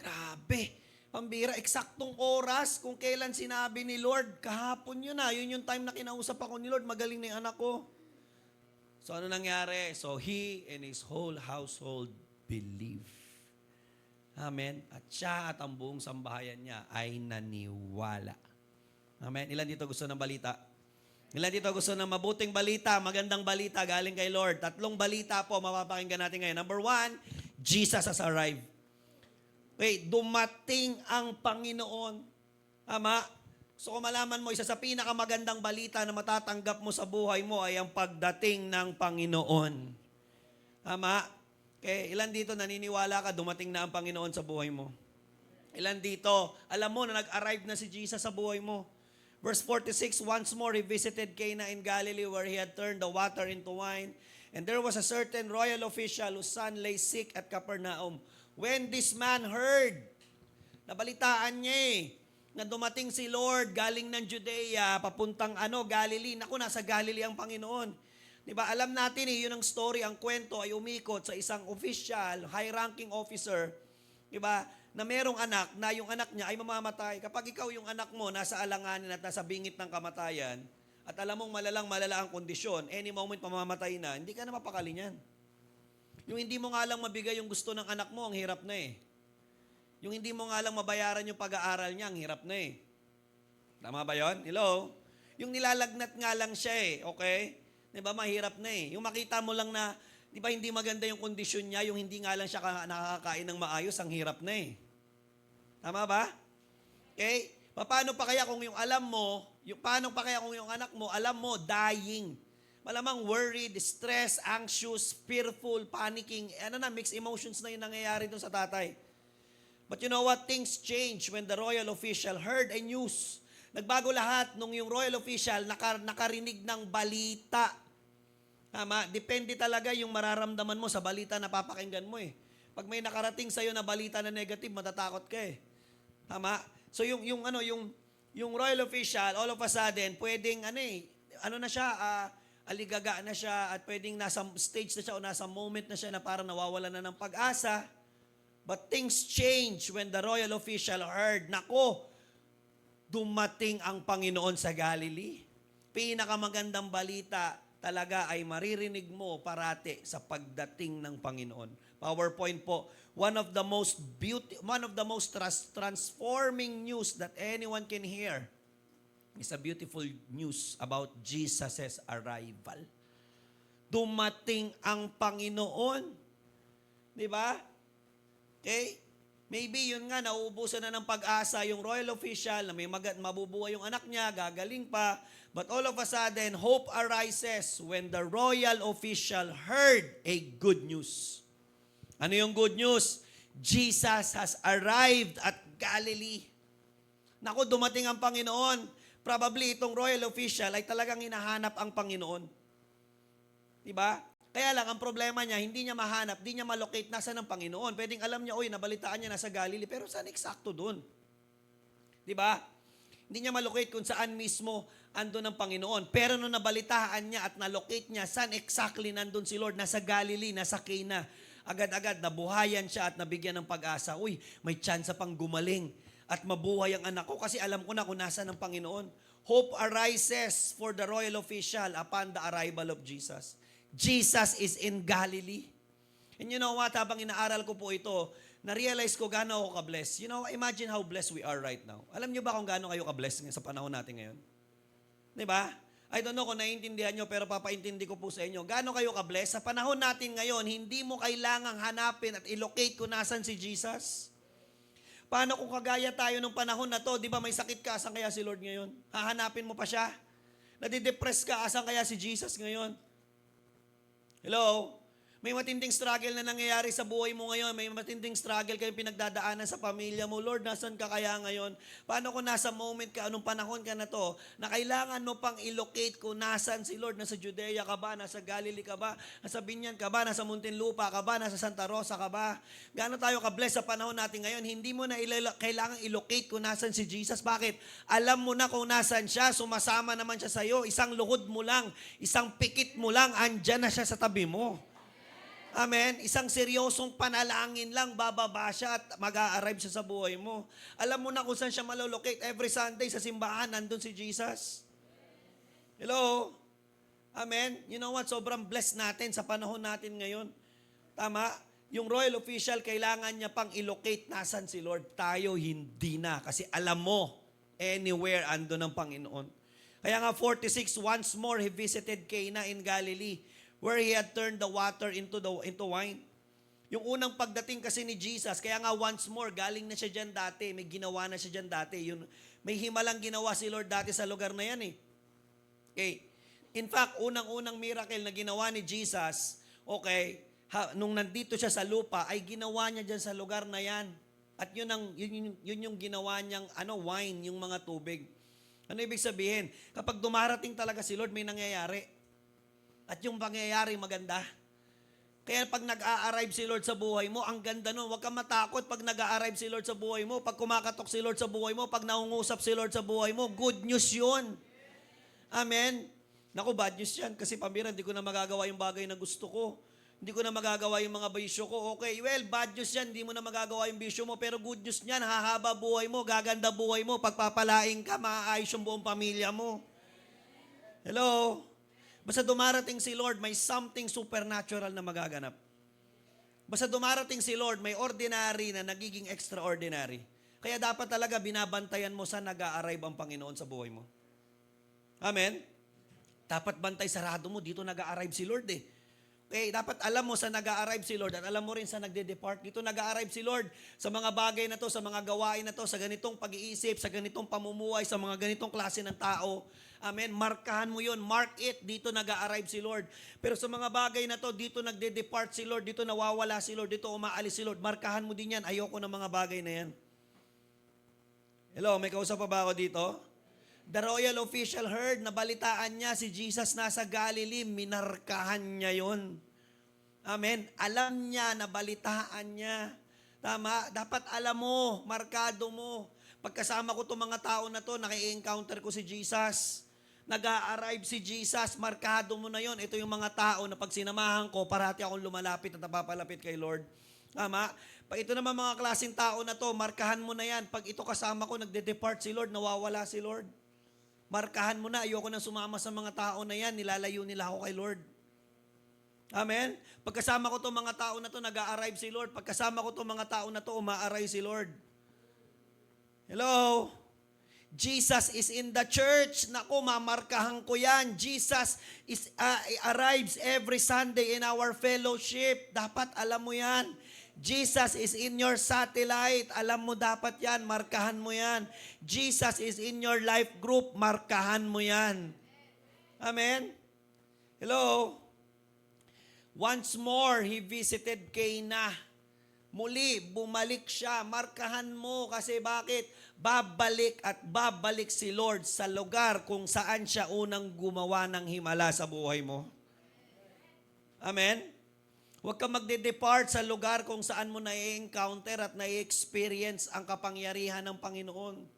Grabe. Pambira, eksaktong oras kung kailan sinabi ni Lord, kahapon yun na. Yun yung time na kinausap ako ni Lord, magaling na yung anak ko. So ano nangyari? So he and his whole household believed. Amen. At siya at ang buong sambahayan niya ay naniwala. Amen. Ilan dito gusto ng balita? Ilan dito gusto ng mabuting balita, magandang balita galing kay Lord? 3 balita po mapapakinggan natin ngayon. Number 1, Jesus has arrived. Okay, dumating ang Panginoon. Tama? So kung malaman mo, isa sa pinakamagandang balita na matatanggap mo sa buhay mo ay ang pagdating ng Panginoon. Tama? Okay, ilan dito naniniwala ka dumating na ang Panginoon sa buhay mo? Ilan dito, alam mo na nag-arrive na si Jesus sa buhay mo? Verse 46, once more he visited Cana in Galilee where he had turned the water into wine. And there was a certain royal official whose son lay sick at Capernaum. When this man heard, nabalitaan niya na dumating si Lord galing ng Judea, papuntang Galilee. Naku, nasa Galilee ang Panginoon. Diba, alam natin yun ang story, ang kwento ay umikot sa isang official, high-ranking officer, diba, na merong anak, na yung anak niya ay mamamatay. Kapag ikaw yung anak mo nasa alanganin at nasa bingit ng kamatayan, at alam mong malala ang kondisyon, any moment mamamatay na, hindi ka na mapakali niyan. Yung hindi mo nga lang mabigay yung gusto ng anak mo, ang hirap na Yung hindi mo nga lang mabayaran yung pag-aaral niya, ang hirap na Tama ba yun? Hello? Yung nilalagnat nga lang siya okay? Diba, mahirap na Yung makita mo lang na, di ba hindi maganda yung kondisyon niya, yung hindi nga lang siya nakakain ng maayos, ang hirap na Tama ba? Okay? Paano pa kaya kung yung alam mo, paano pa kaya kung yung anak mo, alam mo, dying. Malamang worried, stressed, anxious, fearful, panicking, mixed emotions na yung nangyayari dun sa tatay. But you know what? Things change when the royal official heard a news. Nagbago lahat nung yung royal official nakarinig ng balita. Tama? Depende talaga yung mararamdaman mo sa balita na papakinggan mo Pag may nakarating sa'yo na balita na negative, matatakot ka Tama? So yung royal official, all of a sudden, pwedeng na siya, aligaga na siya at pwedeng nasa stage na siya o nasa moment na siya na parang nawawala na ng pag-asa. But things change when the royal official heard, nako, dumating ang Panginoon sa Galilee. Pinakamagandang balita talaga ay maririnig mo parati sa pagdating ng Panginoon. PowerPoint po. One of the most transforming news that anyone can hear is a beautiful news about Jesus' arrival. Dumating ang Panginoon. Di ba? Okay? Maybe yun nga, nauubusan na ng pag-asa yung royal official na may mabubuhay yung anak niya, gagaling pa. But all of a sudden, hope arises when the royal official heard a good news. Ano yung good news? Jesus has arrived at Galilee. Naku, dumating ang Panginoon. Probably itong royal official ay talagang hinahanap ang Panginoon. Diba? Kaya lang, ang problema niya, hindi niya mahanap, hindi niya malocate nasa ng Panginoon. Pwedeng alam niya, nabalitaan niya nasa Galilee, pero saan eksakto doon? Diba? Hindi niya malocate kung saan mismo andun ang Panginoon. Pero nung nabalitaan niya at nalocate niya, saan exactly nandun si Lord? Nasa Galilee, nasa Cana. Agad-agad, nabuhayan siya at nabigyan ng pag-asa. May tsansa pang gumaling at mabuhay ang anak ko kasi alam ko na kung nasa ng Panginoon. Hope arises for the royal official upon the arrival of Jesus. Jesus is in Galilee. And you know what? Habang inaaral ko po ito, na-realize ko gaano ako ka-bless. You know, imagine how blessed we are right now. Alam niyo ba kung gaano kayo ka-bless sa panahon natin ngayon? Diba? I don't know kung naiintindihan nyo, pero papaintindi ko po sa inyo. Gaano kayo ka-bless? Sa panahon natin ngayon, hindi mo kailangang hanapin at ilocate kung nasan si Jesus. Paano kung kagaya tayo nung panahon na to, di ba may sakit ka, asan kaya si Lord ngayon? Hahanapin mo pa siya? Nadidepress ka, asan kaya si Jesus ngayon? Hello? May matinding struggle na nangyayari sa buhay mo ngayon. May matinding struggle kayong pinagdadaanan sa pamilya mo. Lord, nasan ka kaya ngayon? Paano kung nasa moment ka, anong panahon ka na to, na kailangan mo pang ilocate kung nasan si Lord? Nasa Judea ka ba? Nasa Galilee ka ba? Nasa Binyan ka ba? Nasa Muntinlupa ka ba? Nasa Santa Rosa ka ba? Gaano tayo ka-bless sa panahon natin ngayon? Hindi mo na kailangan ilocate kung nasan si Jesus. Bakit? Alam mo na kung nasan siya. Sumasama naman siya sa'yo. Isang luhod mo lang, isang pikit mo lang, andyan na siya sa tabi mo. Amen? Isang seryosong panalangin lang, bababa siya at mag-a-arrive siya sa buhay mo. Alam mo na kung saan siya malolocate. Every Sunday sa simbahan, nandun si Jesus. Hello? Amen? You know what? Sobrang blessed natin sa panahon natin ngayon. Tama? Yung royal official, kailangan niya pang ilocate nasan si Lord. Tayo, hindi na. Kasi alam mo, anywhere ando ng Panginoon. Kaya nga 46, once more, he visited Cana in Galilee, where he had turned the water into wine. Yung unang pagdating kasi ni Jesus, kaya nga once more, galing na siya dyan dati, may ginawa na siya dyan dati. May himalang ginawa si Lord dati sa lugar na yan eh. Okay. In fact, unang-unang miracle na ginawa ni Jesus, okay, nung nandito siya sa lupa, ay ginawa niya dyan sa lugar na yan. At yun yung ginawa niyang wine, yung mga tubig. Ano ibig sabihin? Kapag dumarating talaga si Lord, may nangyayari. At yung pangyayari maganda. Kaya pag nag-a-arrive si Lord sa buhay mo, ang ganda nun. Huwag kang matakot pag nag-a-arrive si Lord sa buhay mo, pag kumakatok si Lord sa buhay mo, pag naungusap si Lord sa buhay mo, good news yun. Amen? Naku, bad news yan. Kasi pambira, hindi ko na magagawa yung bagay na gusto ko. Hindi ko na magagawa yung mga bisyo ko. Okay, well, bad news yan. Hindi mo na magagawa yung bisyo mo. Pero good news yan, hahaba buhay mo, gaganda buhay mo. Pagpapalaing ka, maaayos yung buong pamilya mo. Hello? Basta dumarating si Lord, may something supernatural na magaganap. Basta dumarating si Lord, may ordinary na nagiging extraordinary. Kaya dapat talaga binabantayan mo sa nag-a-arrive ang Panginoon sa buhay mo. Amen? Dapat bantay sarado mo, dito nag-a-arrive si Lord eh. Okay, dapat alam mo sa nag-a-arrive si Lord at alam mo rin sa nagde-depart. Dito nag-a-arrive si Lord sa mga bagay na to, sa mga gawain na to, sa ganitong pag-iisip, sa ganitong pamumuhay, sa mga ganitong klase ng tao. Amen. Markahan mo yun. Mark it. Dito nag-a-arrive si Lord. Pero sa mga bagay na to, dito nagde-depart si Lord, dito nawawala si Lord, dito umaalis si Lord. Markahan mo din yan. Ayoko ng mga bagay na yan. Hello, may kausap pa ba ako dito? The royal official heard, nabalitaan niya si Jesus nasa Galilee, minarkahan niya yon. Amen. Alam niya, nabalitaan niya. Tama? Dapat alam mo, markado mo. Pagkasama ko itong mga tao na to, naki-encounter ko si Jesus. Nag-a-arrive si Jesus, markado mo na yon. Ito yung mga tao na pag sinamahan ko, parati akong lumalapit at napapalapit kay Lord. Tama? Pag ito naman mga klaseng tao na to, markahan mo na yan. Pag ito kasama ko, nagde-depart si Lord, nawawala si Lord. Markahan mo na, ayoko nang sumama sa mga tao na yan, nilalayo nila ako kay Lord. Amen? Pagkasama ko itong mga tao na to, nag-a-arrive si Lord. Pagkasama ko itong mga tao na to, uma-arrive si Lord. Hello? Jesus is in the church. Naku, mamarkahan ko yan. Jesus arrives every Sunday in our fellowship. Dapat alam mo yan. Jesus is in your satellite. Alam mo dapat yan. Markahan mo yan. Jesus is in your life group. Markahan mo yan. Amen? Hello? Once more, he visited Cana. Muli, bumalik siya. Markahan mo kasi bakit? Babalik at babalik si Lord sa lugar kung saan siya unang gumawa ng himala sa buhay mo. Amen? Huwag kang magde-depart sa lugar kung saan mo na-encounter at na-experience ang kapangyarihan ng Panginoon.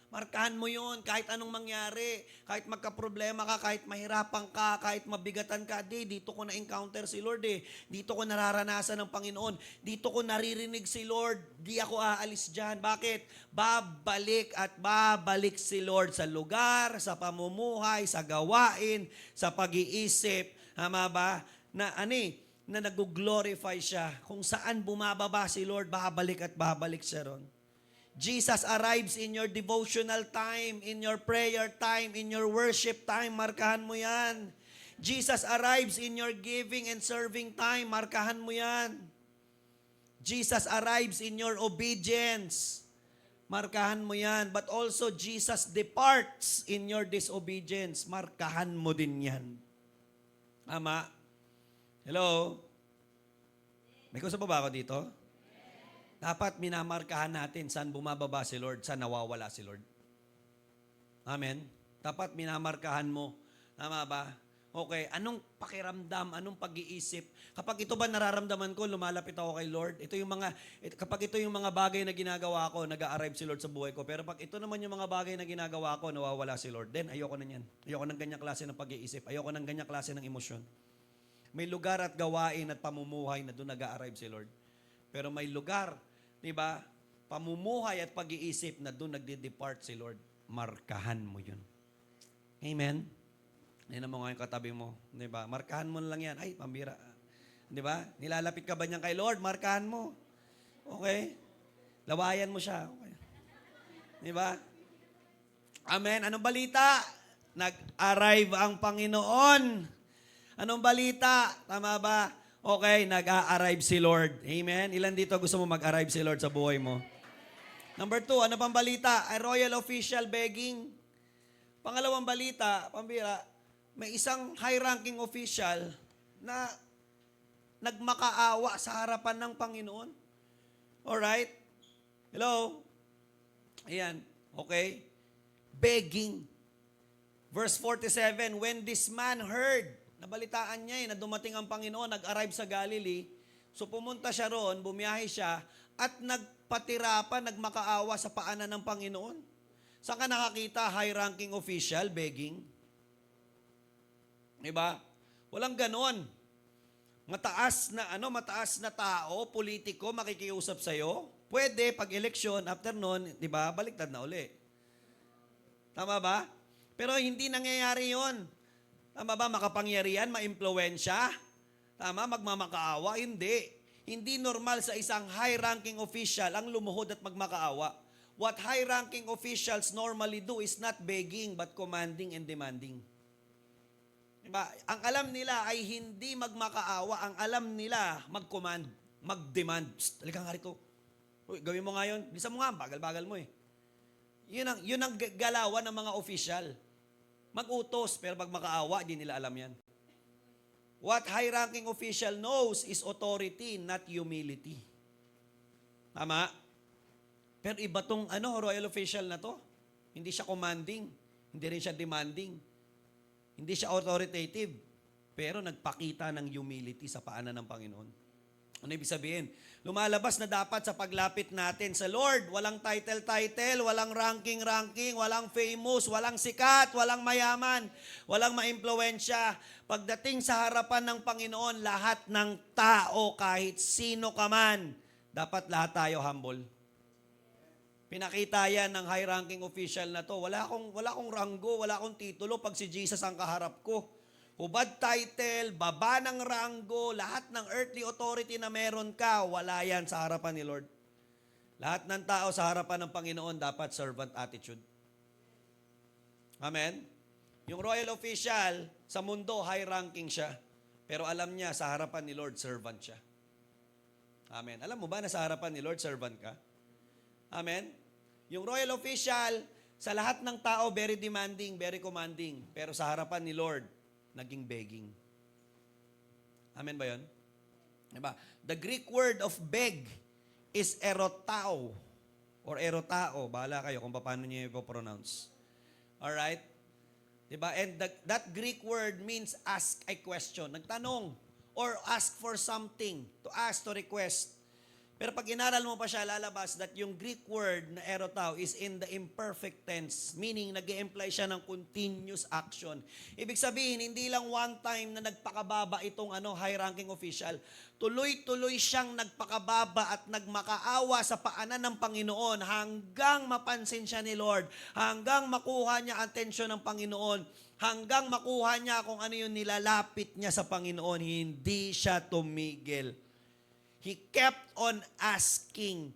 Markahan mo yun kahit anong mangyari, kahit magka-problema ka, kahit mahirapan ka, kahit mabigatan ka. Dito ko na-encounter si Lord eh. Dito ko nararanasan ng Panginoon. Dito ko naririnig si Lord. Di ako aalis dyan. Bakit? Babalik at babalik si Lord sa lugar, sa pamumuhay, sa gawain, sa pag-iisip. Tama ba? Na nag-glorify siya. Kung saan bumababa si Lord, babalik at babalik siya ron. Jesus arrives in your devotional time, in your prayer time, in your worship time. Markahan mo yan. Jesus arrives in your giving and serving time. Markahan mo yan. Jesus arrives in your obedience. Markahan mo yan. But also, Jesus departs in your disobedience. Markahan mo din yan. Tama? Hello? May gusto pa ba ako dito? Dapat minamarkahan natin saan bumababa si Lord, saan nawawala si Lord. Amen? Dapat minamarkahan mo. Tama ba? Okay, anong pakiramdam, anong pag-iisip? Kapag ito ba nararamdaman ko, lumalapit ako kay Lord. Kapag ito yung mga bagay na ginagawa ko, nag-a-arrive si Lord sa buhay ko. Pero pag ito naman yung mga bagay na ginagawa ko, nawawala si Lord. Then, ayoko na yan. Ayoko ng ganyang klase ng pag-iisip. Ayoko ng ganyang klase ng emosyon. May lugar at gawain at pamumuhay na doon nag-a-arrive si Lord. Pero may lugar, di ba, pamumuhay at pag-iisip na doon nagde-depart si Lord. Markahan mo yun. Amen? Yan mo nga yung katabi mo. Di ba? Markahan mo na lang yan. Ay, pambira. Di ba? Nilalapit ka ba niyan kay Lord? Markahan mo. Okay? Lawayan mo siya. Okay. Di ba? Amen. Anong balita? Nag-arrive ang Panginoon. Anong balita? Tama ba? Okay, nag-a-arrive si Lord. Amen? Ilan dito gusto mo mag-arrive si Lord sa buhay mo? Number 2, ano pang balita? A royal official begging. Pangalawang balita, pambira, may isang high-ranking official na nagmakaawa sa harapan ng Panginoon. Alright? Hello? Ayan. Okay? Begging. Verse 47, when this man heard, nabalitaan niya na dumating ang Panginoon, nag-arrive sa Galilee, so pumunta siya roon, bumiyahe siya, at nagpatira pa, nagmakaawa sa paanan ng Panginoon. Saan ka nakakita, high-ranking official begging? Diba? Walang ganon. Mataas na tao, politiko, makikiusap sa'yo. Pwede, pag eleksyon, after nun, diba, baliktad na uli. Tama ba? Pero hindi nangyayari yon. Tama ba? Makapangyarihan, maimpluwensya? Tama? Magmamakaawa? Hindi. Hindi normal sa isang high-ranking official ang lumuhod at magmakaawa. What high-ranking officials normally do is not begging but commanding and demanding. Diba? Ang alam nila ay hindi magmakaawa. Ang alam nila mag-command, mag-demand. Psst, halika nga rito. Uy, gawin mo nga yun. Bisa mo nga, bagal-bagal mo eh. Yun ang galawan ng mga official. Mag-utos, pero pag makaawa, di nila alam yan. What high-ranking official knows is authority, not humility. Tama? Pero iba tong royal official na to. Hindi siya commanding. Hindi rin siya demanding. Hindi siya authoritative. Pero nagpakita ng humility sa paanan ng Panginoon. Ano ibig sabihin? Lumalabas na dapat sa paglapit natin sa Lord. Walang title, walang ranking, walang famous, walang sikat, walang mayaman, walang maimpluwensya. Pagdating sa harapan ng Panginoon, lahat ng tao, kahit sino ka man, dapat lahat tayo humble. Pinakita yan ng high-ranking official na to. Wala akong ranggo, wala akong titulo pag si Jesus ang kaharap ko. Hubad title, baba ng ranggo, lahat ng earthly authority na meron ka, wala yan sa harapan ni Lord. Lahat ng tao sa harapan ng Panginoon dapat servant attitude. Amen? Yung royal official, sa mundo, high-ranking siya. Pero alam niya, sa harapan ni Lord, servant siya. Amen? Alam mo ba na sa harapan ni Lord, servant ka? Amen? Yung royal official, sa lahat ng tao, very demanding, very commanding. Pero sa harapan ni Lord, naging begging. Amen ba yun? Diba? The Greek word of beg is erotao or erotao. Bahala kayo kung paano niyo ipopronounce. Alright? Diba? And that Greek word means ask a question. Nagtanong or ask for something. To ask, to request. Pero pag inaral mo pa siya, lalabas that yung Greek word na erotao is in the imperfect tense, meaning nag-i-imply siya ng continuous action. Ibig sabihin, hindi lang one time na nagpakababa itong high-ranking official. Tuloy-tuloy siyang nagpakababa at nagmakaawa sa paanan ng Panginoon hanggang mapansin siya ni Lord, hanggang makuha niya atensyon ng Panginoon, hanggang makuha niya kung ano yung nilalapit niya sa Panginoon. Hindi siya tumigil. He kept on asking.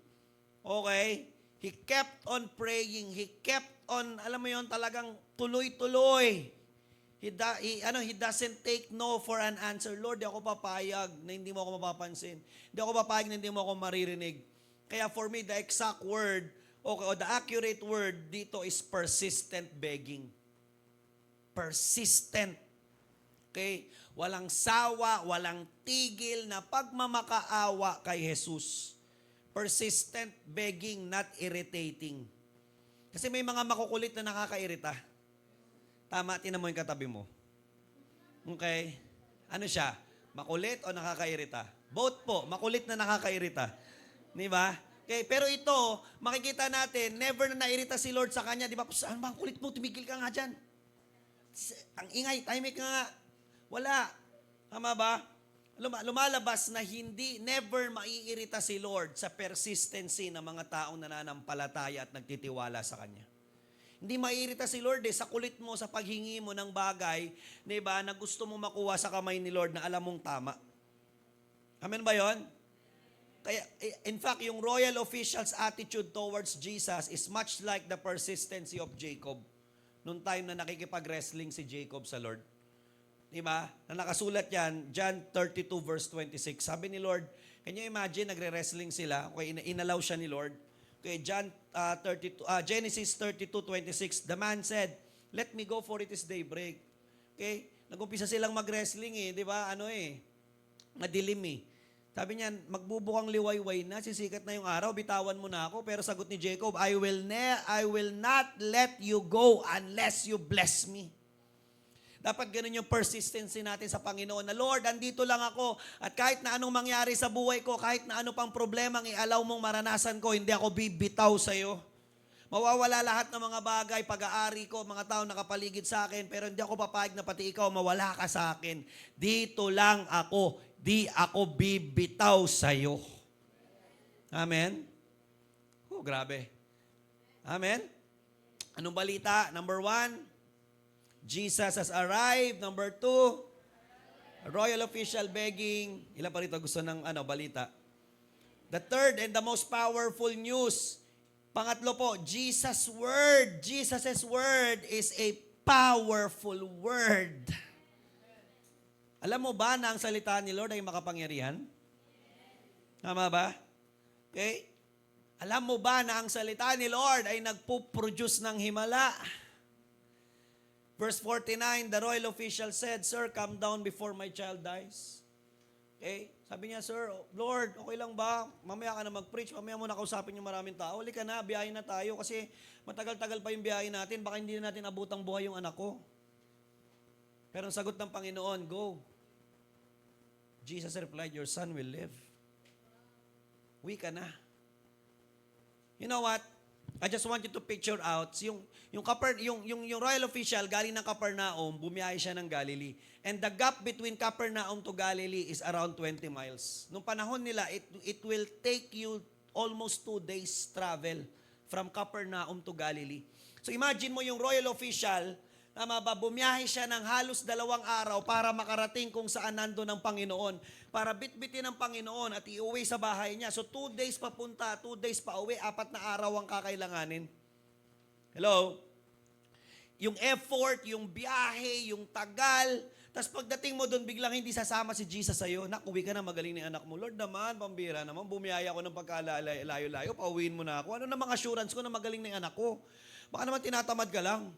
Okay? He kept on praying. He kept on, alam mo yon, talagang tuloy-tuloy. He doesn't take no for an answer. Lord, di ako papayag na hindi mo ako mapapansin. Di ako papayag na hindi mo ako maririnig. Kaya for me, the exact word, o the accurate word dito is persistent begging. Persistent. Okay? Walang sawa, walang tigil na pagmamakaawa kay Jesus. Persistent begging, not irritating. Kasi may mga makukulit na nakakairita. Tama, tinan mo yung katabi mo. Okay? Ano siya? Makulit o nakakairita? Both po, makulit na nakakairita. Di ba? Okay, pero ito, makikita natin, never na nairita si Lord sa kanya. Di ba? Ano ba ang kulit mo? Tumigil ka nga dyan. Ang ingay, tahimik ka nga. Wala. Tama ba? Lumalabas na never maiirita si Lord sa persistency ng mga taong nananampalataya at nagtitiwala sa Kanya. Hindi maiirita si Lord sa kulit mo, sa paghingi mo ng bagay, diba, na gusto mo makuha sa kamay ni Lord na alam mong tama. Amen ba yon? Kaya, in fact, yung royal official's attitude towards Jesus is much like the persistency of Jacob. Noong time na nakikipag-wrestling si Jacob sa Lord. Diba? Na nakasulat yan, John 32 verse 26. Sabi ni Lord, can you imagine, nagre-wrestling sila, okay, inalaw siya ni Lord. Okay, Genesis 32:26, the man said, let me go for it is daybreak. Okay? Nag-umpisa silang mag-wrestling di ba? Madilim Sabi niya, magbubukang liwayway na, sisikat na yung araw, bitawan mo na ako. Pero sagot ni Jacob, I will not let you go unless you bless me. Dapat ganun yung persistency natin sa Panginoon na, Lord, andito lang ako at kahit na anong mangyari sa buhay ko, kahit na ano pang problema ang i-allow mong maranasan ko, hindi ako bibitaw sa'yo. Mawawala lahat ng mga bagay, pag-aari ko, mga tao nakapaligid sa akin, pero hindi ako papayag na pati ikaw mawala ka sa akin. Dito lang ako, di ako bibitaw sa'yo. Amen? Oh, grabe. Amen? Anong balita? Number 1, Jesus has arrived. Number 2, a royal official begging. Ilan pa rito gusto ng balita? The third and the most powerful news. Pangatlo po, Jesus' word. Jesus' word is a powerful word. Alam mo ba na ang salita ni Lord ay makapangyarihan? Tama ba? Okay? Alam mo ba na ang salita ni Lord ay nagpo-produce ng himala? Verse 49, the royal official said, Sir, come down before my child dies. Okay? Sabi niya, Sir, Lord, okay lang ba? Mamaya ka na mag-preach, mamaya mo na kausapin yung maraming tao. Halika na, biyahe na tayo kasi matagal-tagal pa yung biyahe natin. Baka hindi na natin abutang buhay yung anak ko. Pero ang sagot ng Panginoon, go. Jesus replied, your son will live. Uwi ka na. You know what? I just want you to picture out yung royal official galing ng Capernaum, bumiyahe siya ng Galilee. And the gap between Capernaum to Galilee is around 20 miles. Nung panahon nila, it will take you almost 2 days travel from Capernaum to Galilee. So imagine mo yung royal official, bumiyahe siya ng halos 2 araw para makarating kung saan nando ng Panginoon. Para bitbitin ng Panginoon at iuwi sa bahay niya. So 2 days papunta, 2 days pa uwi, 4 na araw ang kakailanganin. Hello? Yung effort, yung biyahe, yung tagal. Tapos pagdating mo doon, biglang hindi sasama si Jesus sa'yo. Nak, uwi ka na, magaling ni anak mo. Lord naman, pambira naman, bumiyaya ako ng pagkalayo-layo, pauwiin mo na ako. Ano namang assurance ko na magaling ni anak ko? Baka naman tinatamad ka lang.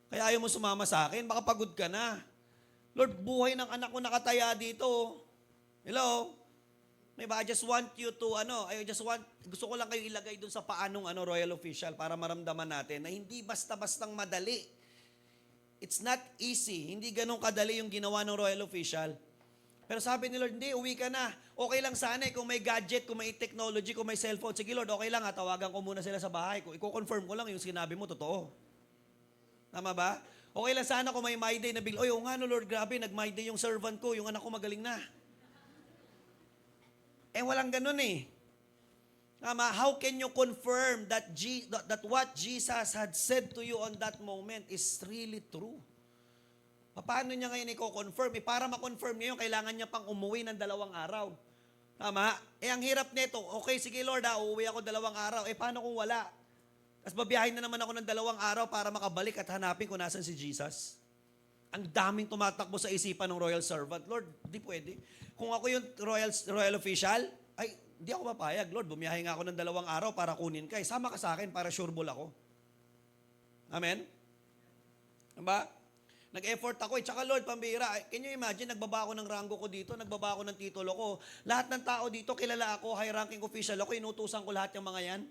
Kaya ayaw mo sumama sa akin, baka pagod ka na. Lord, buhay ng anak ko nakataya dito. Hello? Diba? I just want you to, gusto ko lang kayo ilagay dun sa paanong royal official para maramdaman natin na hindi basta-bastang madali. It's not easy. Hindi ganun kadali yung ginawa ng royal official. Pero sabi ni Lord, hindi, uwi ka na. Okay lang sana kung may gadget, kung may technology, kung may cellphone. Sige Lord, okay lang tawagan ko muna sila sa bahay. Kung i-confirm ko lang yung sinabi mo, totoo. Tama ba? Okay lang sana kung may My Day na bigla, oy, nga no Lord, grabe, nag-My Day yung servant ko, yung anak ko magaling na. Walang ganun Tama, how can you confirm that what Jesus had said to you on that moment is really true? Paano niya ngayon i-confirm? Para ma-confirm niya yun, kailangan niya pang umuwi ng 2 araw. Tama? Ang hirap nito, okay, sige Lord, uuwi ako 2 araw. Paano kung wala? Tapos babiyahin na naman ako ng 2 araw para makabalik at hanapin kung nasan si Jesus. Ang daming tumatakbo sa isipan ng royal servant. Lord, di pwede. Kung ako yung royal official, ay, di ako papayag. Lord, bumiyahe nga ako ng 2 araw para kunin ka. Sama ka sa akin para sureball ako. Amen? Diba? Nag-effort ako. Tsaka Lord, pambira. Can you imagine, nagbaba ako ng ranggo ko dito, nagbaba ako ng titulo ko. Lahat ng tao dito, kilala ako, high-ranking official ako, inutusan ko lahat yung mga yan.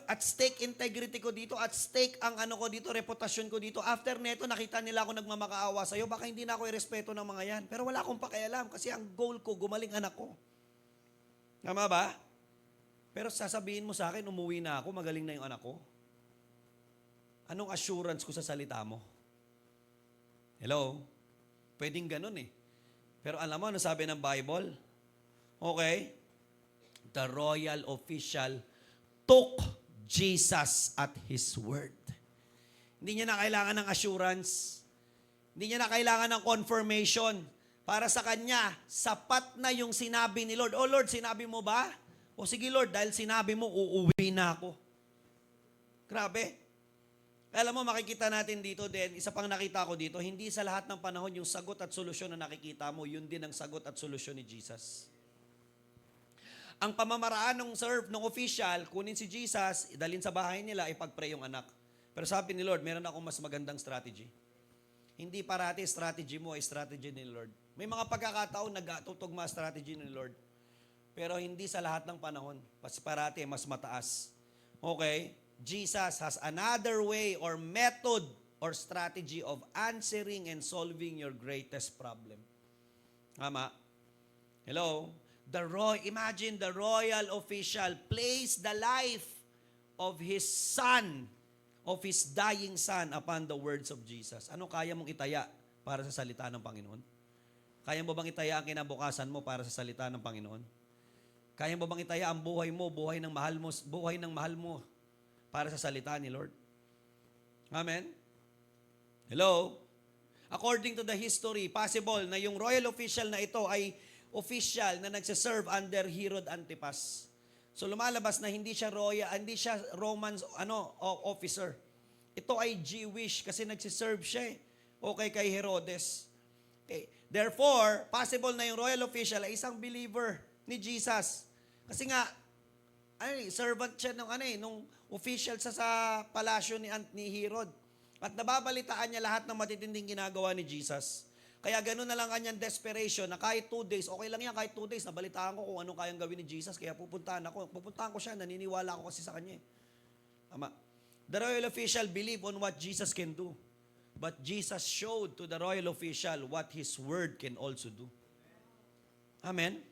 At stake integrity ko dito, at stake ang ko dito, reputasyon ko dito. After neto, nakita nila ako nagmamakaawa sa'yo, baka hindi na ako irespeto ng mga yan. Pero wala akong pakialam kasi ang goal ko, gumaling anak ko. Tama ba? Pero sasabihin mo sa akin, umuwi na ako, magaling na yung anak ko. Anong assurance ko sa salita mo? Hello? Pwedeng ganun eh. Pero alam mo, ano sabi ng Bible? Okay? The royal official took Jesus at His word. Hindi niya na kailangan ng assurance. Hindi niya na kailangan ng confirmation. Para sa kanya, sapat na yung sinabi ni Lord. Oh Lord, sinabi mo ba? O sige Lord, dahil sinabi mo, uuwi na ako. Grabe. Alam mo, makikita natin dito din, isa pang nakita ko dito, hindi sa lahat ng panahon yung sagot at solusyon na nakikita mo, yun din ang sagot at solusyon ni Jesus. Ang pamamaraan ng official, kunin si Jesus, idalhin sa bahay nila, ipag-pray yung anak. Pero sabi ni Lord, meron akong mas magandang strategy. Hindi parati strategy mo ay strategy ni Lord. May mga pagkakataon nagtutugma strategy ni Lord. Pero hindi sa lahat ng panahon. Parati mas mataas. Okay? Jesus has another way or method or strategy of answering and solving your greatest problem. Tama? Hello? Imagine the royal official placed the life of his son, of his dying son upon the words of Jesus. Ano kaya mong itaya para sa salita ng Panginoon? Kaya mo bang itaya ang kinabukasan mo para sa salita ng Panginoon? Kaya mo bang itaya ang buhay mo, buhay ng mahal mo para sa salita ni Lord? Amen? Hello? According to the history, possible na yung royal official na ito ay official na nagsiserve under Herod Antipas. So lumalabas na hindi siya Roman officer. Ito ay Jewish kasi nagsiserve siya okay kay Herodes. Okay. Therefore, possible na yung royal official ay isang believer ni Jesus. Kasi nga servant siya nung official sa palasyo ni Herod. At nababalitaan niya lahat ng matitinding ginagawa ni Jesus. Kaya gano'n na lang kanyang desperation na kahit 2 days, okay lang yan, kahit 2 days, nabalitaan ko kung anong kayang gawin ni Jesus, kaya pupuntahan ko siya, naniniwala ako kasi sa kanya. Tama. The royal official believed on what Jesus can do. But Jesus showed to the royal official what His word can also do. Amen?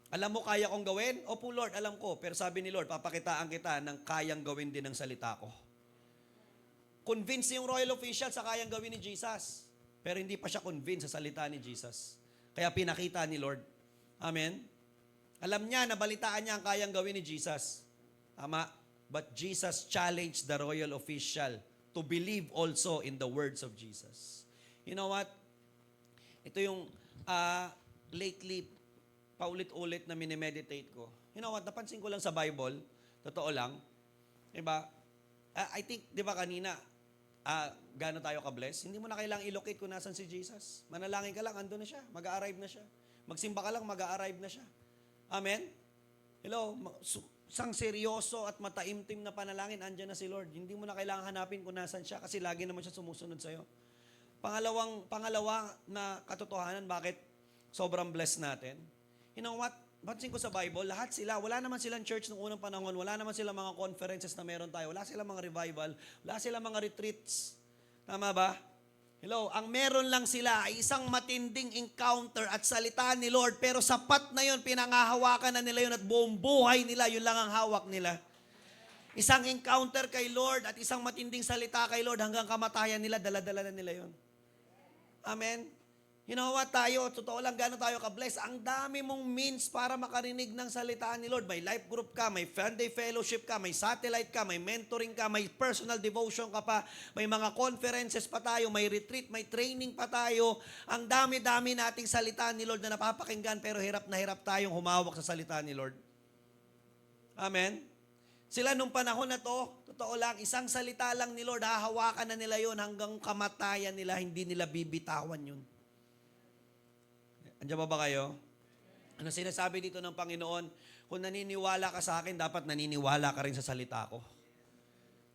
Alam mo kaya kong gawin? Opo Lord, alam ko. Pero sabi ni Lord, papakitaan kita ng kayang gawin din ng salita ko. Convince yung royal official sa kayang gawin ni Jesus. Pero hindi pa siya convinced sa salita ni Jesus. Kaya pinakita ni Lord. Amen? Alam niya, nabalitaan niya ang kayang gawin ni Jesus. Tama? But Jesus challenged the royal official to believe also in the words of Jesus. You know what? Ito yung lately, paulit-ulit na minimeditate ko. You know what? Napansin ko lang sa Bible, totoo lang, diba? I think, diba kanina, gaano tayo ka-bless? Hindi mo na kailangang i-locate kung nasan si Jesus. Manalangin ka lang, ando na siya. Mag-a-arrive na siya. Magsimba ka lang, mag-a-arrive na siya. Amen? Hello? Isang seryoso at mataimtim na panalangin, andyan na si Lord. Hindi mo na kailangang hanapin kung nasan siya kasi lagi naman siya sumusunod sa'yo. Pangalawa na katotohanan, bakit sobrang blessed natin? You know what? Pansin ko sa Bible, lahat sila, wala naman silang church noong unang panahon, wala naman silang mga conferences na meron tayo, wala silang mga revival, wala silang mga retreats. Tama ba? Hello, ang meron lang sila ay isang matinding encounter at salita ni Lord, pero sapat na yun, pinangahawakan na nila yun at buong buhay nila, yun lang ang hawak nila. Isang encounter kay Lord at isang matinding salita kay Lord hanggang kamatayan nila, dala-dala na nila yun. Amen? You know what, tayo, totoo lang, gano'n tayo ka-bless. Ang dami mong means para makarinig ng salita ni Lord. May life group ka, may Sunday fellowship ka, may satellite ka, may mentoring ka, may personal devotion ka pa, may mga conferences pa tayo, may retreat, may training pa tayo. Ang dami-dami nating salita ni Lord na napapakinggan, pero hirap na hirap tayong humawak sa salita ni Lord. Amen? Sila nung panahon na to, totoo lang, isang salita lang ni Lord, hahawakan na nila yon hanggang kamatayan nila, hindi nila bibitawan yun. Andiyan ba kayo? Ano sinasabi dito ng Panginoon? Kung naniniwala ka sa akin, dapat naniniwala ka rin sa salita ko.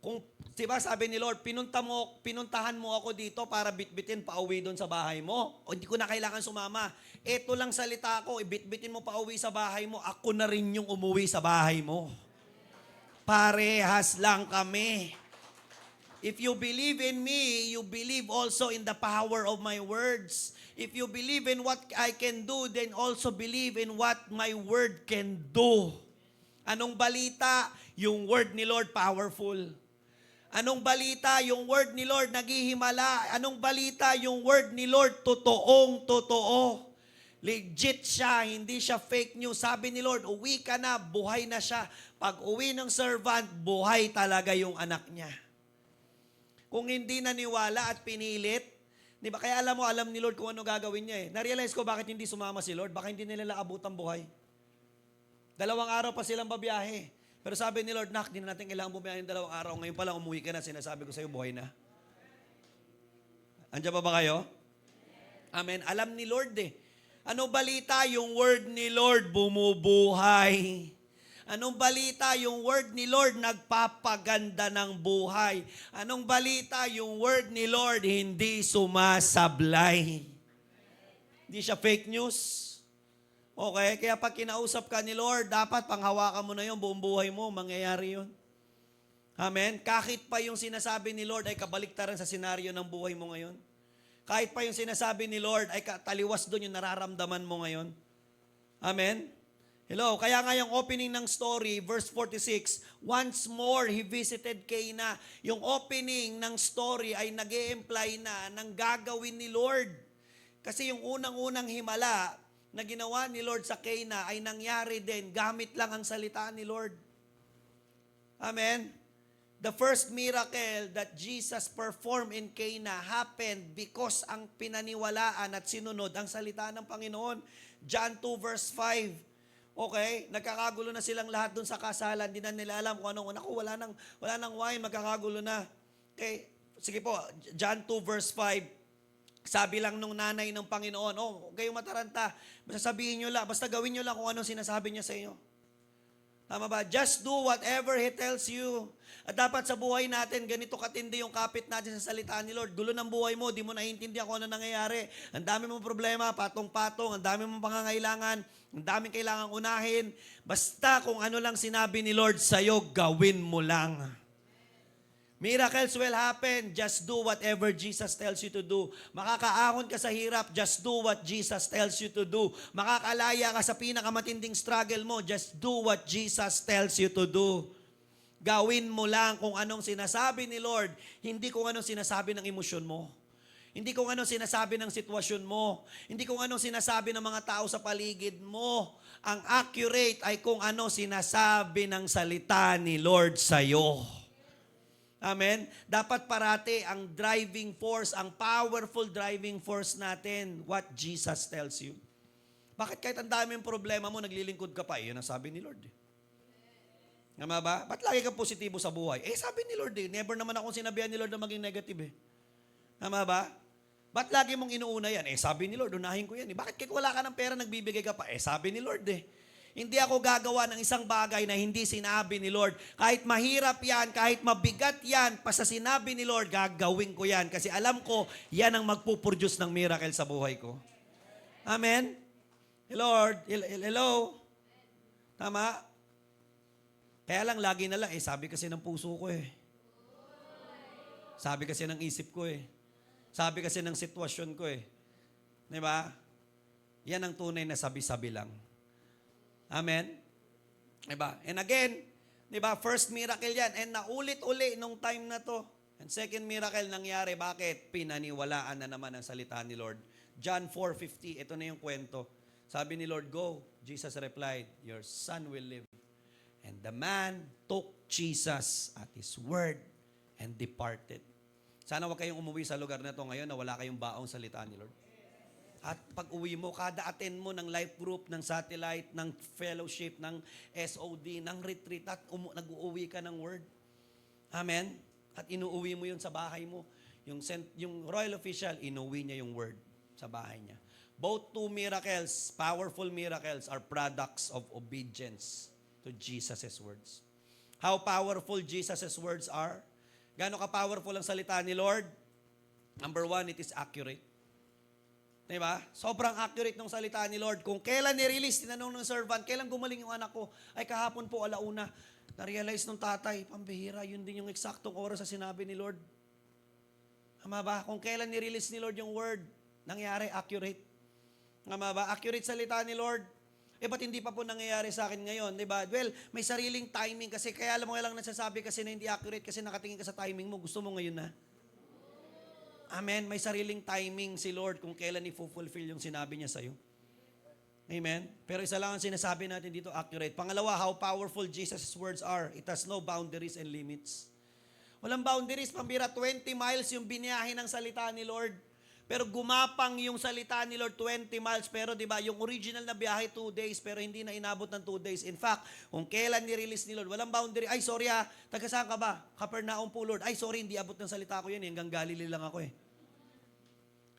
Kung, diba sabi ni Lord, pinuntahan mo ako dito para bitbitin pauwi doon sa bahay mo. O hindi ko na kailangan sumama. Ito lang salita ko, ibitbitin mo pauwi sa bahay mo. Ako na rin yung umuwi sa bahay mo. Parehas lang kami. If you believe in me, you believe also in the power of my words. If you believe in what I can do, then also believe in what my word can do. Anong balita? Yung word ni Lord powerful. Anong balita? Yung word ni Lord naghihimala. Anong balita? Yung word ni Lord totoong totoo. Legit siya, hindi siya fake news. Sabi ni Lord, uwi ka na, buhay na siya. Pag uwi ng servant, buhay talaga yung anak niya. Kung hindi naniwala at pinilit, di ba? Kaya alam ni Lord kung ano gagawin niya eh. Na-realize ko bakit hindi sumama si Lord. Baka hindi nila aabot ang buhay. 2 araw pa silang babiyahe. Pero sabi ni Lord, Nak, di na natin kailangan bumiyahe ng 2 araw. Ngayon pa lang umuwi ka na, sinasabi ko sa iyo, buhay na. Andiyan ba kayo? Amen. Alam ni Lord eh. Ano balita? Yung word ni Lord bumubuhay. Anong balita? Yung word ni Lord nagpapaganda ng buhay. Anong balita? Yung word ni Lord hindi sumasablay. Hindi siya fake news. Okay? Kaya pag kinausap ka ni Lord, dapat panghawakan mo na yun, buong buhay mo, mangyayari yun. Amen? Kahit pa yung sinasabi ni Lord ay kabaliktaran sa senaryo ng buhay mo ngayon. Kahit pa yung sinasabi ni Lord ay taliwas doon yung nararamdaman mo ngayon. Amen? Hello, kaya nga yung opening ng story, verse 46, once more he visited Cana. Yung opening ng story ay nag-i-imply na ng gagawin ni Lord. Kasi yung unang-unang himala na ginawa ni Lord sa Cana ay nangyari din, gamit lang ang salita ni Lord. Amen? The first miracle that Jesus performed in Cana happened because ang pinaniwalaan at sinunod ang salita ng Panginoon. John 2 verse 5. Okay, nagkakagulo na silang lahat dun sa kasalan, hindi na nila alam kung anong, naku, wala nang wine, magkakagulo na. Okay, sige po, John 2 verse 5, sabi lang nung nanay ng Panginoon, kayong mataranta, basta sabihin nyo lang, basta gawin nyo lang kung anong sinasabi niya sa inyo. Tama ba? Just do whatever He tells you. At dapat sa buhay natin, ganito katindi yung kapit natin sa salita ni Lord. Gulo ng buhay mo, di mo naiintindihan kung ano nangyayari. Ang dami mong problema, patong-patong, ang dami mong pangangailangan, ang daming kailangang unahin. Basta kung ano lang sinabi ni Lord sa'yo, gawin mo lang. Miracles will happen. Just do whatever Jesus tells you to do. Makakaahon ka sa hirap. Just do what Jesus tells you to do. Makakalaya ka sa pinakamatinding struggle mo. Just do what Jesus tells you to do. Gawin mo lang kung anong sinasabi ni Lord. Hindi kung anong sinasabi ng emosyon mo. Hindi kung anong sinasabi ng sitwasyon mo. Hindi kung anong sinasabi ng mga tao sa paligid mo. Ang accurate ay kung ano sinasabi ng salita ni Lord sa'yo. Amen? Dapat parati ang driving force, ang powerful driving force natin, what Jesus tells you. Bakit kahit ang dami yung problema mo, naglilingkod ka pa? Yun ang sabi ni Lord. Tama ba? Ba't lagi kang positibo sa buhay? Sabi ni Lord, never naman akong sinabihan ni Lord na maging negative. Tama ba? Ba't lagi mong inuuna yan? Sabi ni Lord, unahin ko yan. Bakit kahit wala ka ng pera, nagbibigay ka pa? Sabi ni Lord. Hindi ako gagawa ng isang bagay na hindi sinabi ni Lord. Kahit mahirap yan, kahit mabigat yan, pa sa sinabi ni Lord, gagawin ko yan. Kasi alam ko, yan ang magpuproduce ng miracle sa buhay ko. Amen? Lord, hello? Tama? Kaya lang, lagi na lang, sabi kasi ng puso ko Sabi kasi ng isip ko Sabi kasi ng sitwasyon ko Diba? Yan ang tunay na sabi-sabi lang. Amen? Diba? And again, diba, first miracle yan. And naulit-uli nung time na to. And second miracle nangyari. Bakit? Pinaniwalaan na naman ang salita ni Lord. John 4:50, ito na yung kwento. Sabi ni Lord, go. Jesus replied, your son will live. And the man took Jesus at his word and departed. Sana wag kayong umuwi sa lugar na to ngayon na wala kayong baong salita ni Lord. At pag uwi mo, kada attend mo ng life group, ng satellite, ng fellowship, ng SOD, ng retreat, at nag-uuwi ka ng word. Amen? At inuuwi mo yun sa bahay mo. Yung royal official, inuwi niya yung word sa bahay niya. Both two miracles, powerful miracles, are products of obedience to Jesus' words. How powerful Jesus' words are? Gaano ka-powerful ang salita ni Lord? Number one, it is accurate. Diba? Sobrang accurate ng salita ni Lord. Kung kailan ni-release, tinanong ng servant, kailan gumaling yung anak ko? Ay kahapon po, alauna. Na-realize ng tatay, pambihira, yun din yung eksaktong oras sa sinabi ni Lord. Tama ba? Kung kailan ni-release ni Lord yung word, nangyari, accurate. Tama ba? Accurate salita ni Lord. Ba't hindi pa po nangyayari sa akin ngayon? Diba? Well, may sariling timing kasi kaya alam mo lang nasasabi kasi na hindi accurate kasi nakatingin ka sa timing mo. Gusto mo ngayon na? Amen. May sariling timing si Lord kung kailan i-fulfill yung sinabi niya sa'yo. Amen. Pero isa lang ang sinasabi natin dito, accurate. Pangalawa, how powerful Jesus' words are. It has no boundaries and limits. Walang boundaries. Pambira, 20 miles yung biniyahe ng salita ni Lord. Pero gumapang yung salita ni Lord 20 miles. Pero di ba yung original na biyahe 2 days pero hindi na inabot ng 2 days. In fact, kung kailan ni-release ni Lord, walang boundary. Ay, sorry taga saan ka ba? Capernaum po, Lord. Ay, sorry, hindi abot ng salita ko yun. Hanggang Galilee lang ako eh.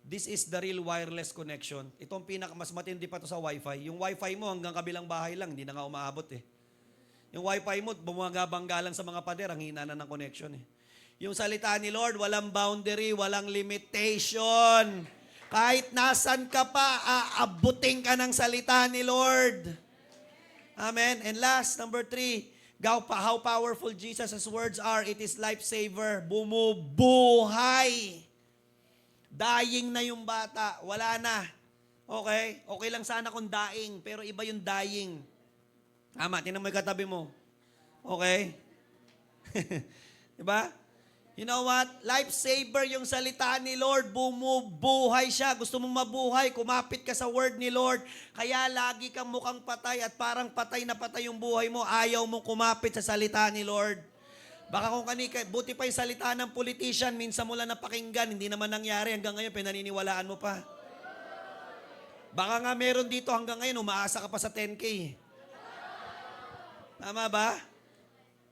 This is the real wireless connection. Itong mas matindi pa to sa Wi-Fi. Yung Wi-Fi mo hanggang kabilang bahay lang, hindi na nga umaabot eh. Yung Wi-Fi mo, bumagabangga lang sa mga pader, ang hina na ng connection eh. Yung salita ni Lord, walang boundary, walang limitation. Kahit nasan ka pa, aabutin ka ng salita ni Lord. Amen. And last, number 3, how powerful Jesus' words are. It is life-saver. Bumubuhay. Dying na yung bata. Wala na. Okay? Okay lang sana kung dying, pero iba yung dying. Tama, tinan mo yung katabi mo. Okay? Diba? You know what? Lifesaver yung salita ni Lord. Bumubuhay siya. Gusto mong mabuhay, kumapit ka sa word ni Lord. Kaya lagi kang mukhang patay at parang patay na patay yung buhay mo. Ayaw mong kumapit sa salita ni Lord. Baka kung buti pa yung salita ng politician, minsan mo lang napakinggan, hindi naman nangyari. Hanggang ngayon, pinaniniwalaan mo pa. Baka nga meron dito hanggang ngayon, umaasa ka pa sa 10K. Tama ba?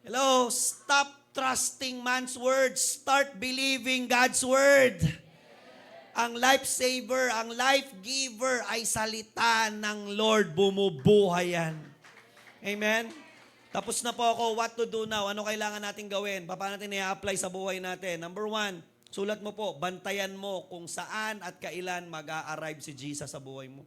Hello? Stop trusting man's words. Start believing God's word. Ang life-saver, ang life-giver ay salita ng Lord. Bumubuhay yan. Amen? Tapos na po ako. What to do now? Ano kailangan natin gawin? Paano natin i-apply sa buhay natin? Number 1, sulat mo po, bantayan mo kung saan at kailan mag-a-arrive si Jesus sa buhay mo.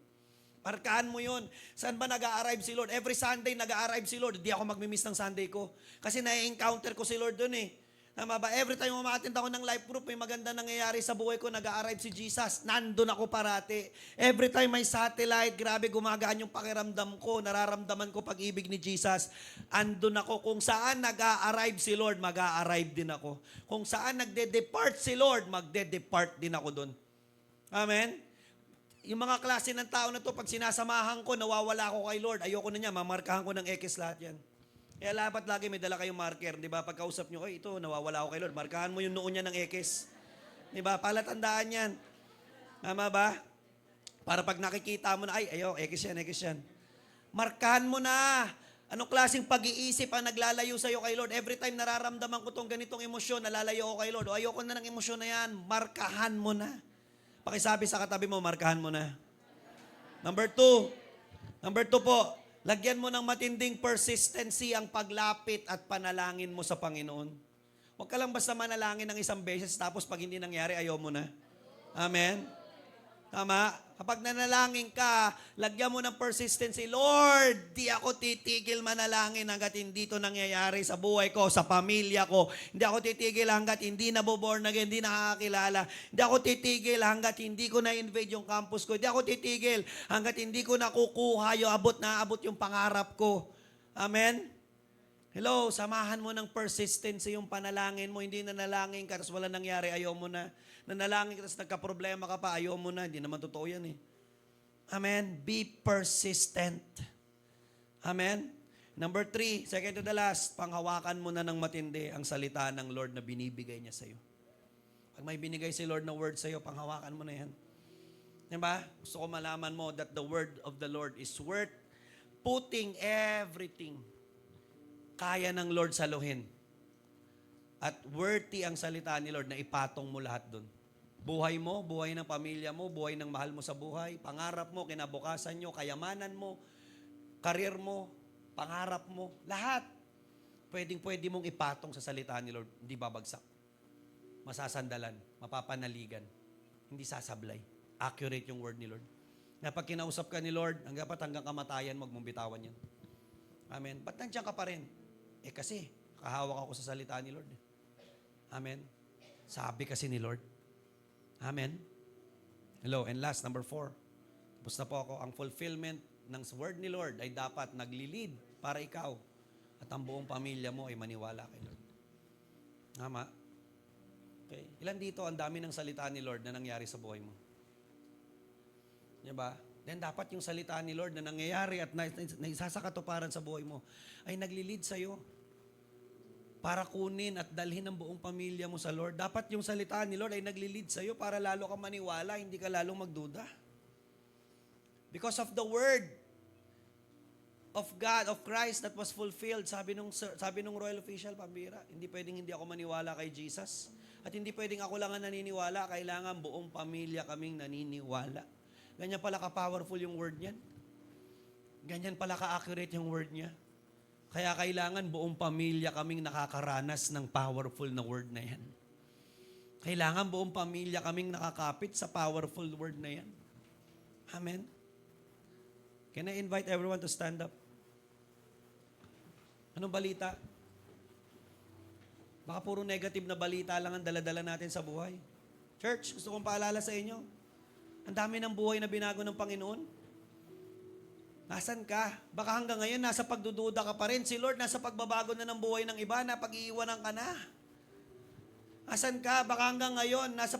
Markahan mo yun. Saan ba nag-a-arrive si Lord? Every Sunday nag-a-arrive si Lord. Hindi ako mag-miss ng Sunday ko. Kasi na-encounter ko si Lord dun eh. Tama ba? Every time umattend ako ng life group, may maganda nangyayari sa buhay ko, nag-a-arrive si Jesus. Nandun ako parati. Every time may satellite, grabe gumagaan yung pakiramdam ko. Nararamdaman ko pag-ibig ni Jesus. Andun ako. Kung saan nag-a-arrive si Lord, mag-a-arrive din ako. Kung saan nagde-depart si Lord, magde-depart din ako dun. Amen? Yung mga klase ng tao na to, pag sinasamahan ko, nawawala ako kay Lord. Ayoko na niya, mamarkahan ko ng X lahat yan. Kaya dapat lagi may dala kayong marker, di ba? Pagkausap nyo, ito, nawawala ako kay Lord. Markahan mo yung noon niya ng X. Di ba? Palatandaan yan. Tama ba? Para pag nakikita mo na, X yan. Markahan mo na. Anong klaseng pag-iisip ang naglalayo sa'yo kay Lord? Every time nararamdaman ko tong ganitong emosyon, nalalayo ako kay Lord. Ayoko na ng emosyon na yan. Markahan mo na. Pakisabi sa katabi mo, markahan mo na. Number 2 po, lagyan mo ng matinding persistency ang paglapit at panalangin mo sa Panginoon. Huwag ka lang basta manalangin ng isang beses tapos pag hindi nangyari, ayaw mo na. Amen? Tama? Kapag nanalangin ka, lagyan mo ng persistency. Lord, di ako titigil manalangin hanggat hindi to nangyayari sa buhay ko, sa pamilya ko. Hindi ako titigil hanggat hindi naboborn again, hindi nakakakilala. Hindi ako titigil hanggat hindi ko na-invade yung campus ko. Hindi ako titigil hanggat hindi ko nakukuha yung abot yung pangarap ko. Amen? Hello, samahan mo ng persistency yung panalangin mo. Hindi nanalangin ka, tapos wala nangyari, ayaw mo na. nanalangin ka, tapos nagka-problema ka pa, ayaw mo na, hindi naman totoo yan eh. Amen? Be persistent. Amen? Number 3, second to the last, panghawakan mo na ng matindi ang salita ng Lord na binibigay niya sa'yo. Pag may binigay si Lord na word sa'yo, panghawakan mo na yan. Diba? Gusto ko malaman mo that the word of the Lord is worth putting everything. Kaya ng Lord saluhin. At worthy ang salita ni Lord na ipatong mo lahat dun. Buhay mo, buhay ng pamilya mo, buhay ng mahal mo sa buhay, pangarap mo, kinabukasan nyo, kayamanan mo, karir mo, pangarap mo, lahat. Pwede mong ipatong sa salita ni Lord. Hindi babagsak. Masasandalan, mapapanaligan, hindi sasablay. Accurate yung word ni Lord. Na pag kinausap ka ni Lord, hanggang kamatayan, wag mong bitawan yan. Amen. Ba't nandiyan ka pa rin? Kasi, kahawak ako sa salita ni Lord. Amen. Sabi kasi ni Lord. Amen. Hello, and last, number 4. Tapos na po ako. Ang fulfillment ng word ni Lord ay dapat nagli-lead para ikaw at ang buong pamilya mo ay maniwala kay Lord. Tama? Okay. Ilan dito ang dami ng salita ni Lord na nangyari sa buhay mo? Diba? Then dapat yung salita ni Lord na nangyayari at naisasakatuparan sa buhay mo ay nagli-lead sa'yo para kunin at dalhin ang buong pamilya mo sa Lord. Dapat yung salita ni Lord ay nagli-lead sa'yo para lalo ka maniwala, hindi ka lalong magduda. Because of the word of God, of Christ that was fulfilled, sabi nung royal official, pambira, hindi pwedeng hindi ako maniwala kay Jesus. At hindi pwedeng ako lang ang naniniwala, kailangan buong pamilya kaming naniniwala. Ganyan pala ka-powerful yung word niyan. Ganyan pala ka-accurate yung word niya. Kaya kailangan buong pamilya kaming nakakaranas ng powerful na word na yan. Kailangan buong pamilya kaming nakakapit sa powerful word na yan. Amen? Can I invite everyone to stand up? Anong balita? Baka puro negative na balita lang ang daladala natin sa buhay. Church, gusto kong paalala sa inyo. Ang dami ng buhay na binago ng Panginoon. Nasaan ka? Baka hanggang ngayon, nasa pagdududa ka pa rin. Si Lord, nasa pagbabago na ng buhay ng iba, na pag-iiwanan ka na. Nasaan ka? Baka hanggang ngayon, nasa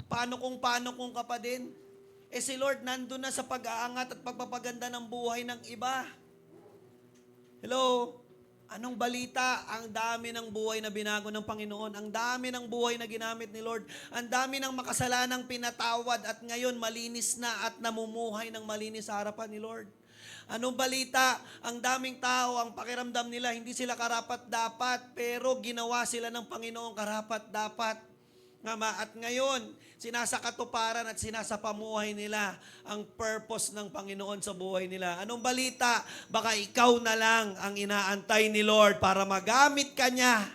paano kung ka pa din. Si Lord, nandun na sa pag-aangat at pagpapaganda ng buhay ng iba. Hello? Anong balita? Ang dami ng buhay na binago ng Panginoon. Ang dami ng buhay na ginamit ni Lord. Ang dami ng makasalanang pinatawad at ngayon malinis na at namumuhay ng malinis sa harapan ni Lord. Anong balita? Ang daming tao, ang pakiramdam nila, hindi sila karapat-dapat, pero ginawa sila ng Panginoon karapat-dapat. At ngayon, sinasakatuparan at sinasapamuhay nila ang purpose ng Panginoon sa buhay nila. Anong balita? Baka ikaw na lang ang inaantay ni Lord para magamit ka niya.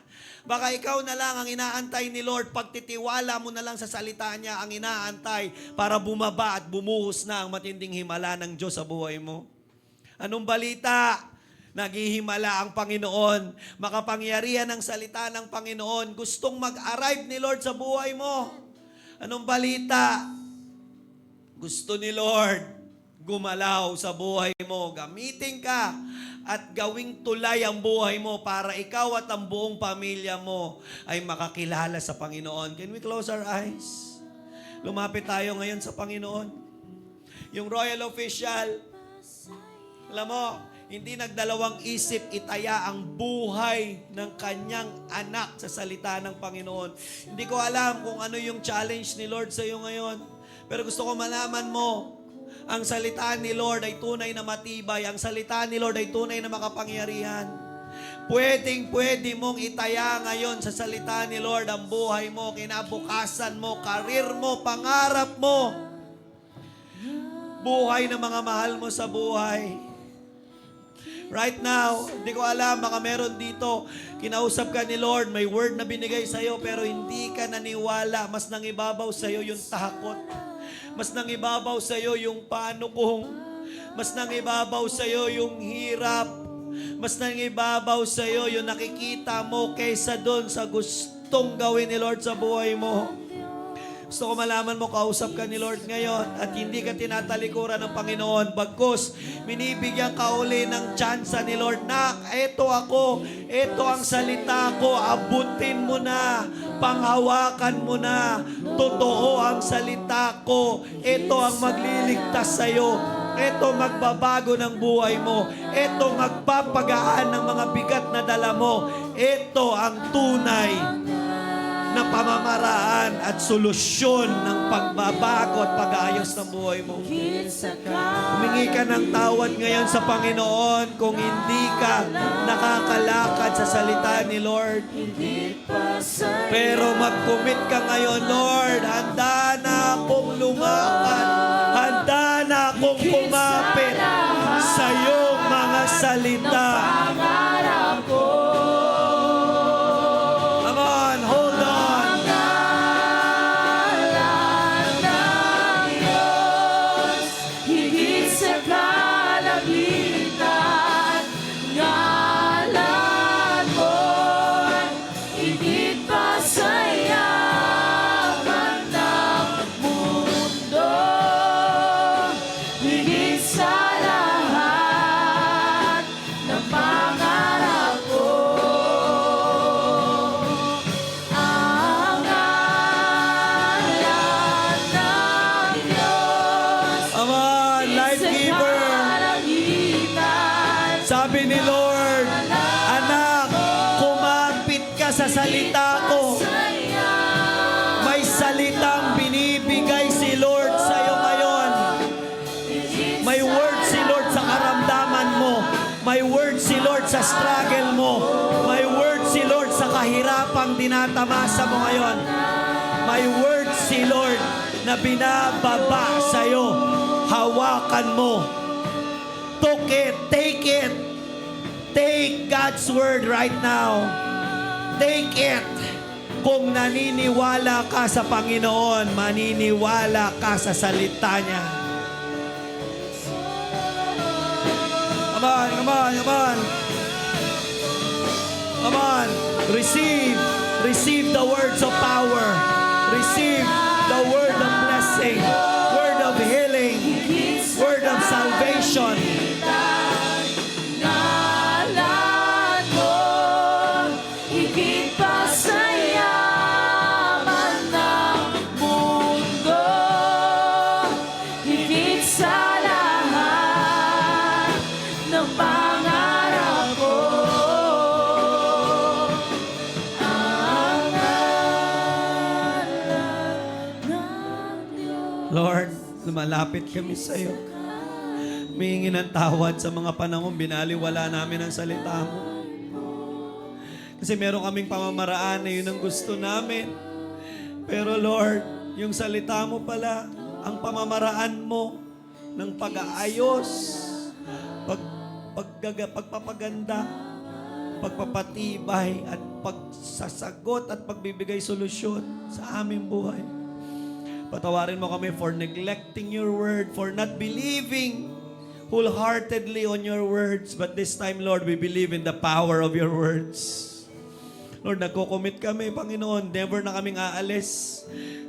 Baka ikaw na lang ang inaantay ni Lord, pagtitiwala mo na lang sa salita niya ang inaantay para bumaba at bumuhos na ang matinding himala ng Diyos sa buhay mo. Anong balita? Naghihimala ang Panginoon. Makapangyarihan ang salita ng Panginoon. Gustong mag-arrive ni Lord sa buhay mo. Anong balita? Gusto ni Lord gumalaw sa buhay mo. Gamitin ka at gawing tulay ang buhay mo para ikaw at ang buong pamilya mo ay makakilala sa Panginoon. Can we close our eyes? Lumapit tayo ngayon sa Panginoon. Yung royal official, alam mo, hindi nagdalawang isip itaya ang buhay ng kanyang anak sa salita ng Panginoon. Hindi ko alam kung ano yung challenge ni Lord sa iyo ngayon. Pero gusto ko malaman mo, ang salita ni Lord ay tunay na matibay. Ang salita ni Lord ay tunay na makapangyarihan. Pwede mong itaya ngayon sa salita ni Lord ang buhay mo, kinabukasan mo, karir mo, pangarap mo. Buhay ng mga mahal mo sa buhay. Right now, hindi ko alam, baka meron dito, kinausap ka ni Lord, may word na binigay sa'yo, pero hindi ka naniwala. Mas nangibabaw sa'yo yung takot. Mas nangibabaw sa'yo yung paano kung. Mas nangibabaw sa'yo yung hirap. Mas nangibabaw sa'yo yung nakikita mo kaysa doon sa gustong gawin ni Lord sa buhay mo. Gusto ko malaman mo, kausap ka ni Lord ngayon at hindi ka tinatalikuran ng Panginoon. Bagkus, binibigyan ka uli ng tsansa ni Lord na, eto ako, eto ang salita ko, abutin mo na, panghawakan mo na, totoo ang salita ko, eto ang magliligtas sa'yo, eto magbabago ng buhay mo, eto magpapagaan ng mga bigat na dala mo, eto ang tunay na pamamaraan at solusyon ng pagbabago at pag-aayos ng buhay mo. Humingi ka ng tawad ngayon sa Panginoon kung hindi ka nakakalakad sa salita ni Lord. Pero mag-commit ka ngayon, Lord, handa na akong lumakad. Handa na akong kumapit sa iyong mga salita. Come on, hold on. Higit sa kalagitan, ngalan mo, higit pa sa yaman ng mundo, higit sa lahat ng pangarap ko. Ang ngalan ng Diyos, Come on, life giver. Sabi ni Lord, anak, kumapit ka sa salita ko. May salitang binibigay si Lord sa iyo ngayon. May word si Lord sa karamdaman mo. May word si Lord sa struggle mo. May word si Lord sa kahirapang dinatamasa mo ngayon. May word si Lord na binababa sa iyo. Hawakan mo. Took it. Take it. Take God's word right now. Take it. Kung naniniwala ka sa Panginoon, maniniwala ka sa salita niya. Come on, come on, come on. Come on. Receive. Receive the words of power. Receive the word of blessing. Word of healing. Word of salvation. Ngalan mo, higit pa sa yaman ng mundo, higit sa lahat ng pangarap ko. Ang ngalan ng Diyos. Lord, lumalapit kami sa iyo. Humingi ng tawad sa mga panahon binaliwala namin ang salita mo. Kasi meron kaming pamamaraan na yun ang gusto namin. Pero Lord, yung salita mo pala, ang pamamaraan mo ng pag-aayos, pagpapaganda, pagpapatibay at pagsasagot at pagbibigay solusyon sa aming buhay. Patawarin mo kami for neglecting your word, for not believing wholeheartedly on your words. But this time, Lord, we believe in the power of your words. Lord, nagko-commit kami, Panginoon. Never na kaming aalis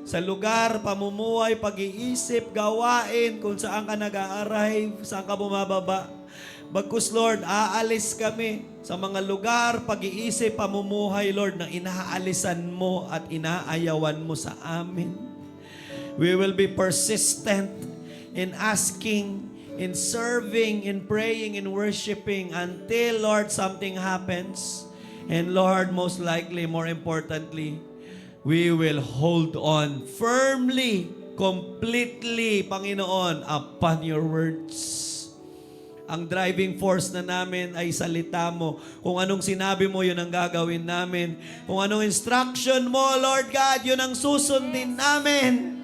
sa lugar, pamumuhay, pag-iisip, gawain, kung saan ka nag-a-arrive, saan ka bumababa. Bagkus, Lord, aalis kami sa mga lugar, pag-iisip, pamumuhay, Lord, na inaalisan mo at inaayawan mo sa amin. We will be persistent in asking, in serving, in praying, in worshiping until, Lord, something happens. And Lord, most likely, more importantly, we will hold on firmly, completely, Panginoon, upon your words. Ang driving force na namin ay salita mo. Kung anong sinabi mo, yun ang gagawin namin. Kung anong instruction mo, Lord God, yun ang susundin namin.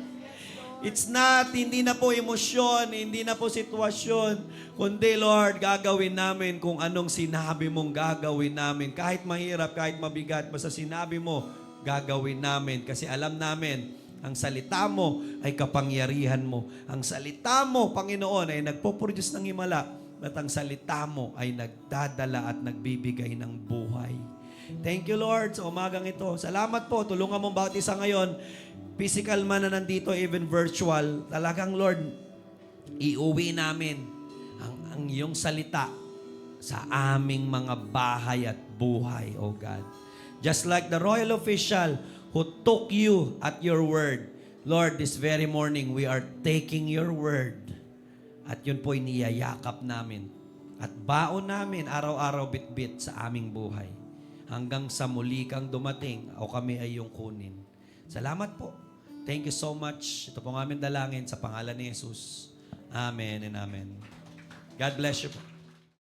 It's not, hindi na po emosyon, hindi na po sitwasyon, kundi Lord, gagawin namin kung anong sinabi mong gagawin namin. Kahit mahirap, kahit mabigat, basta sinabi mo, gagawin namin. Kasi alam namin, ang salita mo ay kapangyarihan mo. Ang salita mo, Panginoon, ay nagpo-produce ng himala. At ang salita mo ay nagdadala at nagbibigay ng buhay. Thank you, Lord, sa umagang ito. Salamat po. Tulungan mo bawat isa ngayon. physical man na nandito, even virtual, talagang Lord, iuwi namin ang iyong salita sa aming mga bahay at buhay, O God. Just like the royal official who took you at your word, Lord, this very morning, we are taking your word at yun po iniyayakap namin. At baon namin araw-araw bit-bit sa aming buhay. Hanggang sa muli kang dumating o kami ay iyong kunin. Salamat po. Thank you so much. Ito po ang aming dalangin sa pangalan ni Jesus. Amen and amen. God bless you po.